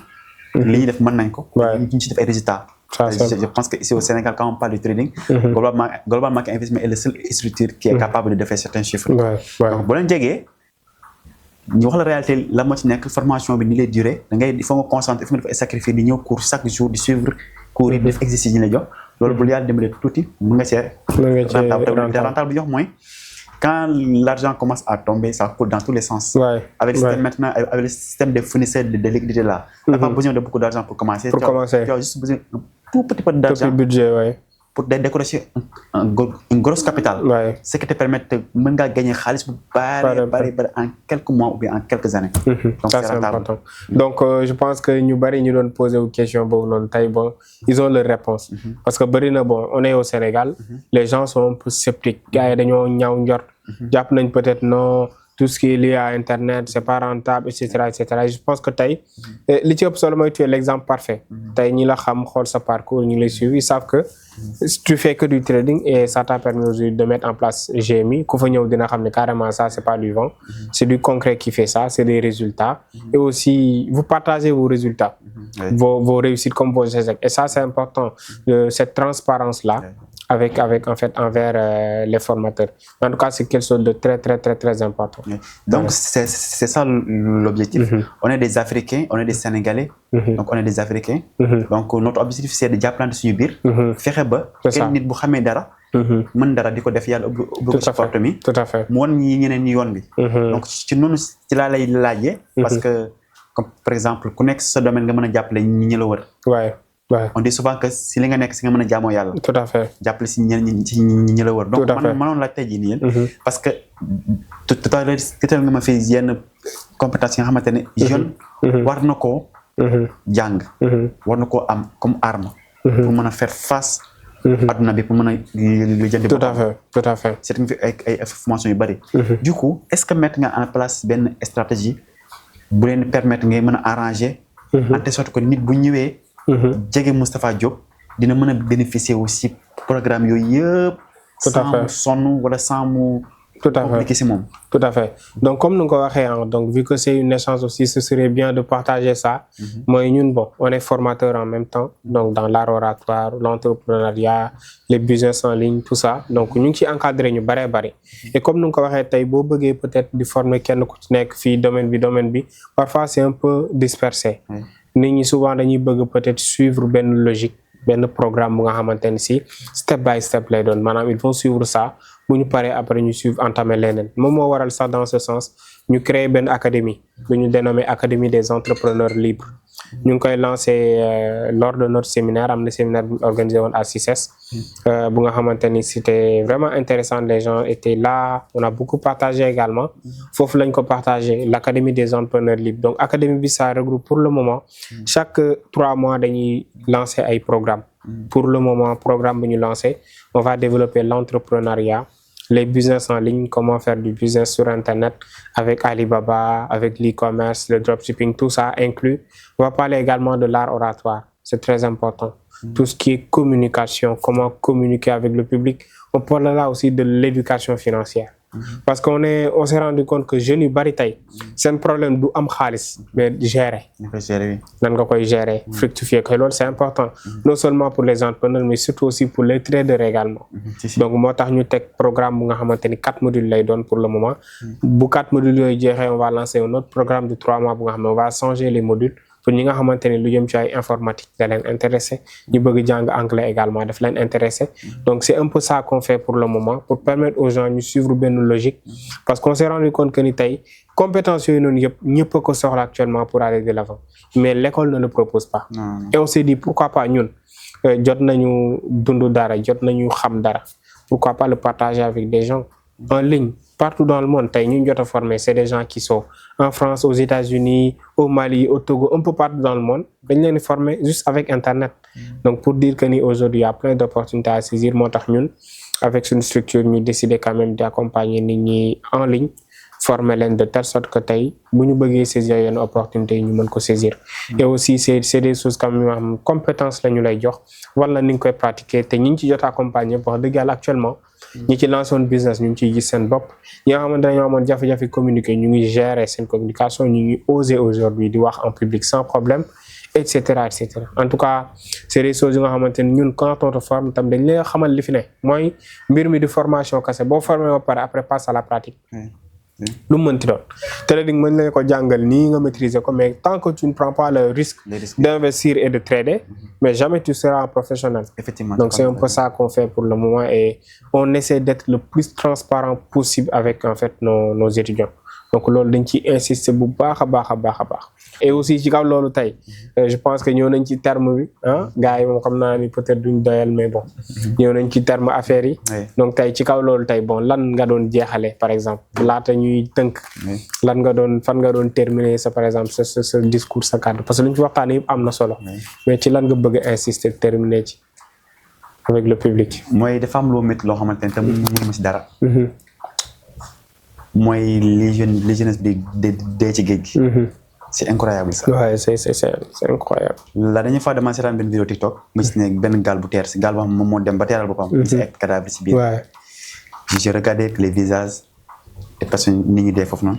li ñuy def mën nañ ko. ñu ci def ay résultats. Je pense qu'ici au Sénégal, quand on parle de trading, Global Market Investment est la seule structure qui est capable de faire certains chiffres. Donc, bon, ñu wax la réalité la moo ci nekk formation bi ni lay durée da ngay il faut nga concentrer il faut nga def ay sacrifice di ñëw cours chaque jour di suivre cours yi def exercice yi la jox loolu bu yàlla dimbalee tuuti mën nga see rentable bi jox mooy quand l'argent commence à tomber ça coule dans tous les sens. Avec le système maintenant avec le système des fournisseurs de liquidité là, t'as pas besoin de beaucoup d'argent pour commencer. Tu as juste besoin d'un tout petit peu d'argent. Tout petit budget, pour décrocher une grosse capitale. Ce qui te permet de gagner xaalis bu bari en quelques mois ou bien en quelques années. Donc ça c'est important. Donc je pense que ñu bari ñu doon poser une question boobu noonu tey bon ils ont leur réponse. Parce que bari na bon on est au Sénégal, les gens sont un peu sceptiques. Gars yi dañoo ñaaw njort. Jàpp nañ peut-être non tout ce qui est lié à internet c'est pas rentable et cetera et cetera. Je pense que tey li ci ëpp solo mooy tu es l'exemple parfait. Tey ñi la xam xool sa parcours ñi lay suivre ils savent que tu fais que du trading et ça t'a permis aujourd'hui de mettre en place GMI ku fa ñëw dina xam ne carrément ça c'est pas du vent, c'est du concret qui fait ça, c'est des résultats et aussi vous partagez vos résultats, vos réussites comme vos échecs et ça c'est important, cette transparence là avec en fait envers les formateurs. En tout cas c'est quelque chose de très important. Donc c'est ça l'objectif. On est des Africains, on est des Sénégalais, donc on est des Africains. Donc notre objectif c'est de jàppalante suñu biir. Fexe ba kenn nit bu xamee dara. mën dara di ko def yàlla ubbi ko ci porte mi. Tout à fait. mu won ñi ñeneen ñi yoon bi. Donc ci noonu ci laa lay laajee. parce que comme par exemple ku nekk sa domaine nga mën a jàppale ñi la wër. On dit souvent que si li nga nekk si nga mën a jaamoo yàlla. Tout à fait. jàppale si ñi la wër. donc man mënoon la tey jii nii parce que tout à l'heure nga ma fi yenn compétence yi nga xamante ne jeune war na koo jàng war na koo am comme arme pour mën a faire face adduna bi pour mën a lu jënd tout à fait c'est fi ay information yu bari du coup est-ce que mettre nga en place benn stratégie bu leen permettre ngay mën a arranger en telle sorte que nit bu ñëwee jege Moustapha Diop dina mën a bénéficier aussi programme yooyu yëpp sans mu sonn wala sans mu compliqué si moom. Tout à fait. Donc comme nous l'avons dit, donc vu que c'est une échange aussi, ce serait bien de partager ça. Moi ñun bon, on est formateur en même temps, donc dans l'art oratoire, l'entrepreneuriat, les business en ligne, tout ça. Donc ñu ngi ci encadré ñu bari. Et comme nous l'avons dit tey boo bëggee peut-être di former kenn ku ci nekk fii domaine bi, parfois c'est un peu dispersé. Nit ñi souvent dañuy bëgg peut-être suivre benn logique, benn programme bu nga xamante ne si step by step lay doon maanaam ils vont suivre ça bu ñu paree après ñu suivre entamer leneen moom moo waral sax dans ce sens ñu créer benn académie bu ñu dénommé académie des entrepreneurs libres ñu ngi koy lancé lors de notre séminaire am na séminaire bu ñu organisé woon à CICES bu nga xamante ni c'était vraiment intéressant, les gens étaient là, on a beaucoup partagé également foofu lañ ko partagé l'académie des entrepreneurs libres. Donc académie bi ça regroupe pour le moment chaque 3 mois dañuy lancer ay programme. Pour le moment programme bu ñu lancé on va développer l'entrepreneuriat, les business en ligne, comment faire du business sur internet avec Alibaba, avec l'e-commerce, le dropshipping, tout ça inclus. On va parler également de l'art oratoire, c'est très important. Tout ce qui est communication, comment communiquer avec le public. On parle là aussi de l'éducation financière. Parce on s'est rendu compte que jeunes yu bari tey seen problème du am xaalis mais gérer. Nan nga koy gérer, fructifier ko loolu c'est important. Non seulement pour les entrepreneurs mais surtout aussi pour les traders également. Donc moo tax ñu teg programme bu nga xamante ni 4 modules lay doon pour le moment. Bu 4 modules yooyu jeexee on va lancer un autre programme de 3 mois bu nga xam ne on va changer les modules. Pour ñi nga xamante ne lu jëm ci ay informatique da leen intéressé ñu bëgg jàng anglais également daf leen intéressé. Donc c'est un peu ça qu'on fait pour le moment pour permettre aux gens ñu suivre benn logique parce qu'on s'est rendu compte que ni tey compétences yooyu noonu yëpp ñëpp a ko soxla actuellement pour aller de l'avant mais l'école ne le propose pas. Et on s'est dit pourquoi pas ñun jot nañu dund dara jot nañu xam dara pourquoi pas le partager avec des gens en ligne partout dans le monde. Tey ñu jot a former c'est des gens qui sont en France, aux États-Unis, au Mali, au Togo, un peu partout dans le monde. Dañ leen former juste avec internet. Donc pour dire que ni aujourd'hui il y a plein d'opportunités à saisir, moo tax ñun avec une structure ñu décider quand même d'accompagner nit ñi en ligne, former leen de telle sorte que tey bu ñu bëggee saisir yenn opportunités yi ñu mën ko saisir. Et aussi c'est des choses comme yoo xam compétence la ñu lay jox wala ni nga koy pratiquer te ñi ngi ci jot accompagner wax dëgg yàlla actuellement. ñi ci lancé woon business ñu ngi ciy gis seen bopp ñi nga xamante ne ñoo amoon jafe-jafe communiquer ñu ngi gérer seen communication ñu ngi oser aujourd'hui di wax en public sans problème et cetera et cetera. En tout cas c'est des choses yu nga xamante ne ñun quand on te forme tam dañ lay xamal li fi ne mooy mbir mi di formation kese boo formé ba pare après passe à la pratique. lu mu mënti doon trading mën nañ ko jàngal nii nga maîtriser ko mais tant que tu ne prends pas le risque d'investir et de trader mais jamais tu seras un professionnel. Effectivement. Donc c'est un peu ça qu'on fait pour le moment et on essaie d'être le plus transparent possible avec en fait nos étudiants. Donc loolu dañ ci insister bu baax a baax. Et aussi ci kaw loolu tey je pense que ñëw nañ ci terme bi gars yi moom xam naa ni peut-être duñ doyal mais bon ñëw nañ ci terme affaire yi. Donc tey ci kaw loolu tey bon lan nga doon jeexale par exemple laata ñuy tënk. lan nga doon fan nga doon terminer sa par exemple sa discours sa cadre parce que lu ñu fi waxtaanee yëpp am na solo. mais ci lan nga bëgg a insister terminer ci avec le public. mooy dafa am loo métti loo xamante ne te mënuma si dara. mooy les jeunes bi dee ci géej gi. C'est incroyable ça. Ouais, c'est incroyable. La dernière fois, je suis une vidéo TikTok, mais c'est un gal bu terre, c'est gal bu mo dem ba téral bopam, c'est cadavre ci biir. Ouais. J'ai regardé les visages des personnes ni ñi dé fofu non.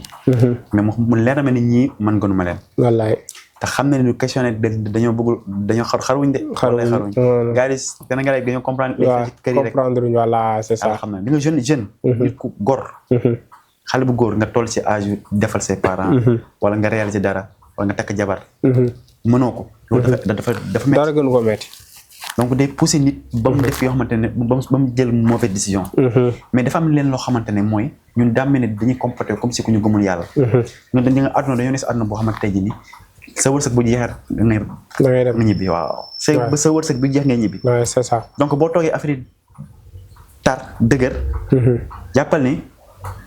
Mais mu leer na ni ñi man gënuma leen. Wallahi. Ta xamna ni questionné dañoo bëgg dañoo xaruñ dé. Xaruñ. Gars Sénégalais dañoo comprendre comprendre voilà, c'est ça. Xamna bi nga jeune nit ku gor. Xale bu góor nga toll ci âge defal ses parents wala nga réaliser dara wala nga takk jabar mënoo ko loolu dafa metti dara gënu ko metti donc day pousser nit ba mu def yoo xamante ne ba mu jël mauvaise décision mais dafa am leen loo xamante ne mooy ñun dàmme ne dañuy comporter comme si ku ñu gëmul yàlla ñun dañu nga àdduna dañoo ne si àdduna boo xamante tey jii nii sa wërsëg bu jeexee da ngay ñibbi waaw sa wërsëg bu jeex ngay ñibbi c'est ça donc boo toogee affaire tar dëgër jàppal ni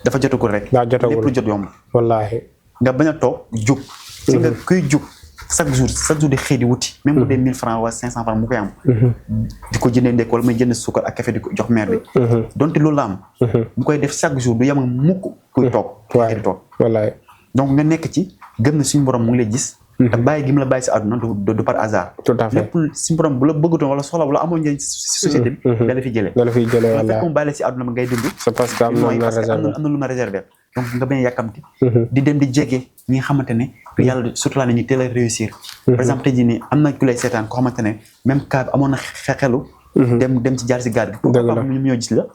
dafa jotagul rek. lépp lu jot yomb. wallaahi. nga bañ a toog jug. si nga kuy jug chaque jour di xëy di wuti. même bu dee 1000 francs wala 500 francs mu koy am. di ko jëndee ndekk wala may jënd suukar ak café di ko jox mère bi. donte loolu la am. bu koy def chaque jour du yem ak mukk kuy toog. waaw toog. wallaahi. donc nga nekk ci gëm na suñu borom mu ngi lay gis. te bàyyi gi mu la bàyyi si àdduna du par hasard. tout à fait lépp suñu borom bu la bëggatoon wala soxla wala amoon njëriñ si société bi. da la fi jëlee. wallaahi fekk mu bàyyi la si àdduna ngay dund. c'est parce que am na lu ma réservé. donc nga bañ a yàkkamti. di dem di jege ñi nga xamante ne. yàlla surtout la ne ñu teel a réussir. par exemple tey jii nii am na ku lay seetaan koo xamante ne même cas amoon na xelu. dem ci jaar si gaal gi. dëgg la pour ñu ñoo gis la.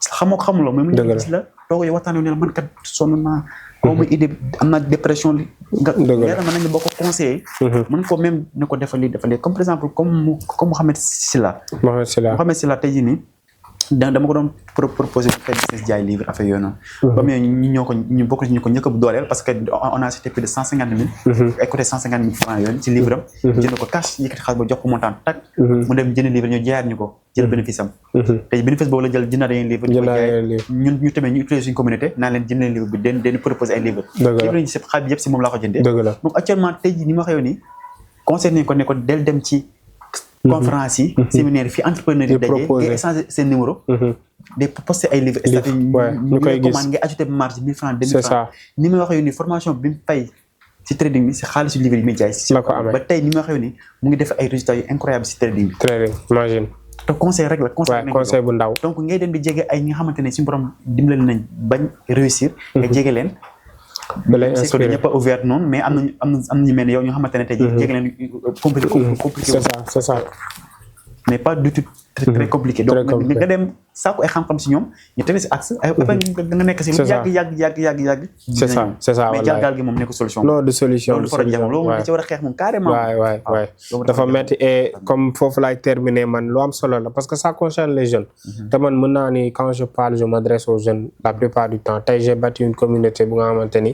xamoo ko xamuloo mais mu ñoo gis la. toog yow waxtaan ne la man kat sonn naa. koo ma idée am naa dépression li. nga leer na nañ boo ko conseillé. mën ko même ne ko defal lii comme par exemple comme Mouhamed Sylla. Mouhamed Sylla tey jii nii dama ko doon proposé pour faire business jaay livre affaire yooyu noonu. ba mais ñu bokk ci ñu ko njëkk a dooleel parce que on a acheté plus de 150 000. écouté 150 000 francs yooyu ci livre am. jënd ko cash yëkkati xaalis ba jox ko montant tak mu dem jënd livre ñu jaayaat ñu ko jël bénéfice am. tey bénéfice boobu la jël jëndaat yeneen livre ñu ko jaay ñun ñu tamit ñu utiliser suñu communauté naan leen jënd leen livre bi den proposé ay livre livre yi xaalis bi yëpp si moom laa ko jëndee. donc actuellement tey jii ni ma waxee nii conseil nañ ko ne ko del dem ci conférence yi séminaire fi entrepreneur yi daje nga échanger seen numéro day poster ay livres ñu koy gis nga ajouté marge 1000 francs 2000 francs ni ma waxee nii formation bi mu fay ci trading bi si xaalisu livre yi muy jaay ba tey ni ma waxee nii mu ngi def ay résultats yu incroyable si trading bi imagine te conseil rek la conseil bu ndaw donc ngay dem di jege ay ñi nga xamante ne suñu borom dimbali nañ bañ réussir nga jege leen c'est que ñëpp a ouvert noonu mais am nañu mel ne yow ñu xamante ne tey jii jege leen compliqué c'est ça mais pas du tout très compliqué donc nga dem saako ay xam-xam si ñoom ñu tene si axe après nga nekk si yàgg c'est ça mais jàngal gi moom nekk solution non de solution loolu fara jam loolu moom da ci war a xeex moom carrément waay dafa metti et comme foofu laay terminer man lu am solo la parce que ça concerne les jeunes te man mën naa ni quand je parle je m'adresse aux jeunes la plupart du temps tey j'ai bâti une communauté bu nga xamante ni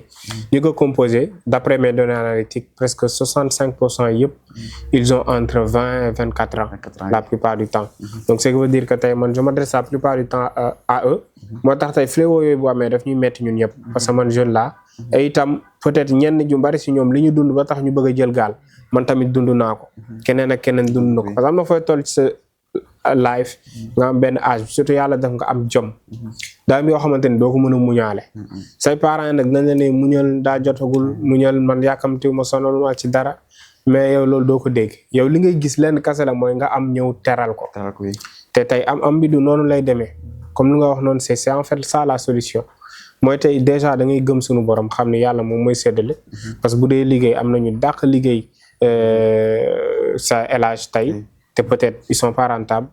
ñu ko composé d'après mes données analytiques presque 65% yëpp ils ont entre 20 et 24 ans la plupart du temps donc ce qui veut dire que tey man je m'adresse la plupart du temps à eux moo tax tey fléau yooyu bu amee daf ñuy metti ñun ñëpp parce que man jeune là et itam peut-être ñenn ñu bari si ñoom li ñu dund ba tax ñu bëgg a jël gaal man tamit dund naa ko keneen ak keneen dund na ko parce que am na fooy toll ci sa life nga am benn âge surtout yàlla def nga am jom daa am yoo xamante ni doo ko mën a muñaale say parents yi nag nañ la ne muñal daa jotagul muñal man yàkkamtiw ma sonal ma ci dara mais yow loolu doo ko dégg yow li ngay gis lenn kase la mooy nga am ñëw teral ko te tey am bi du noonu lay demee comme li nga wax noonu c'est en fait ça la solution mooy tey déjà da ngay gëm suñu borom xam ne yàlla moom mooy séddale parce que bu dee liggéey am nañu dàq liggéey sa élage tey te peut-être ils sont pas rentables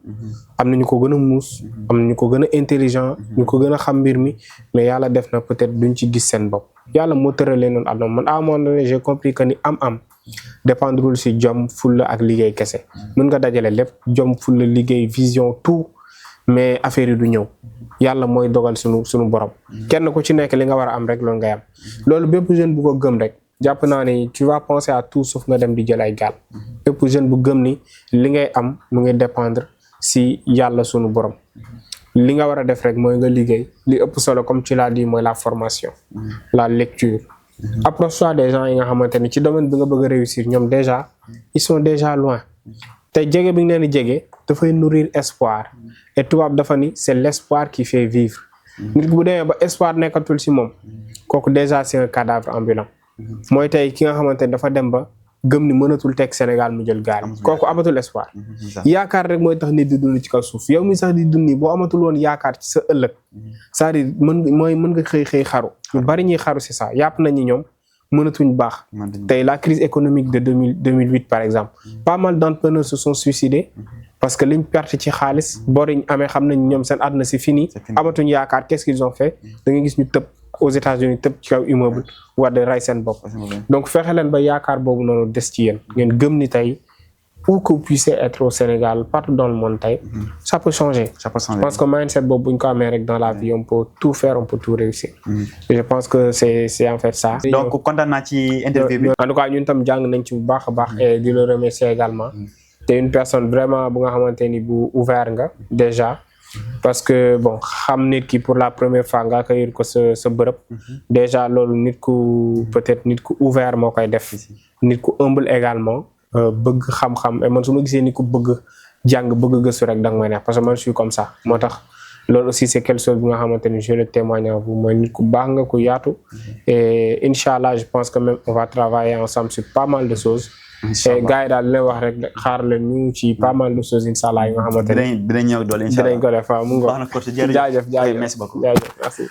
am na ñu ko gën a muus am na ñu ko gën a intelligent ñu ko gën a xam mbir mi mais yàlla def na peut-être duñ ci gis seen bopp yàlla moo tëralee noonu àdduna man à un moment donné j'ai compris que ni am dépendrul si jom fulla ak liggéey kese mën nga dajale lépp jom fulla liggéey vision tout mais affaire yi du ñëw yàlla mooy dogal suñu borom kenn ku ci nekk li nga war a am rek loolu ngay am loolu bépp jeune bu ko gëm rek jàpp naa ni tu vas penser à tout sauf nga dem di jël ay gaal bépp jeune bu gëm ni li ngay am mu ngi dépendre si yàlla sunu borom li nga war a def rek mooy nga liggéey li ëpp solo comme tu l'as dit mooy la formation la lecture approche-toi des gens yi nga xamante ni ci domaine bi nga bëgg a réussir ñoom déjà ils sont déjà loin te jege bi nga leen di jege dafay nourrir espoir et tubaab dafa ni c'est l'espoir qui fait vivre nit bu demee ba espoir nekkatul si moom kooku déjà c'est un cadavre ambulant mooy tey ki nga xamante ni dafa dem ba gëm ni mënatul teg Sénégal mu jël gaal kooku amatul espoir yaakaar rek mooy tax nit di dund ci kaw suuf yow mi sax di dund nii boo amatul woon yaakaar ci sa ëllëg c'est-à-dire mën nga xëy xaru ñu bari ñuy xaru c'est ça yàpp nañu ñoom mënatuñ baax tey la crise économique de 2008 par exemple pas mal d'entrepreneurs se sont suicidés parce que liñ perte ci xaalis boriñ amee xam nañ ñoom seen àdduna c'est fini amatuñ yaakaar qu'est-ce qu'ils ont fait da nga gis ñu tëb aux États-Unis tëb ci kaw immeuble war de ray seen bopp donc fexe leen ba yaakaar boobu noonu des ci yéen ngeen gëm ni tey où que vous puissiez être au Sénégal partout dans le monde tey ça peut changer je pense que mindset boobu bu ñu ko amee rek dans la vie on peut tout faire on peut tout réussir et je pense que c'est en fait ça donc kontaan naa ci interview bi en tout cas ñun tam jàng nañ ci bu baax a baax et di le remercier également te une personne vraiment bu nga xamante ni bu ouvert nga déjà parce que bon xam nit ki pour la première fois nga accueillir ko sa bërëb déjà loolu nit ku peut-être nit ku ouvert moo koy def nit ku humble également bëgg xam-xam et man su ma gisee nit ku bëgg jàng bëgg gëstu rek da nga may neex parce que man je suis comme ça moo tax loolu aussi c'est quelque chose bi nga xamante ni je le témoigne à vous mooy nit ku baax nga ku yaatu et Inch'Allah je pense que même on va travailler ensemble sur pas mal de choses et gars yi daal leen wax rek xaar leen ñu ci pas mal de choses Inch'Allah yi nga xamante ni dinañ ñëw doole Inch'Allah dinañ ko def mu ngo jaajëf merci beaucoup merci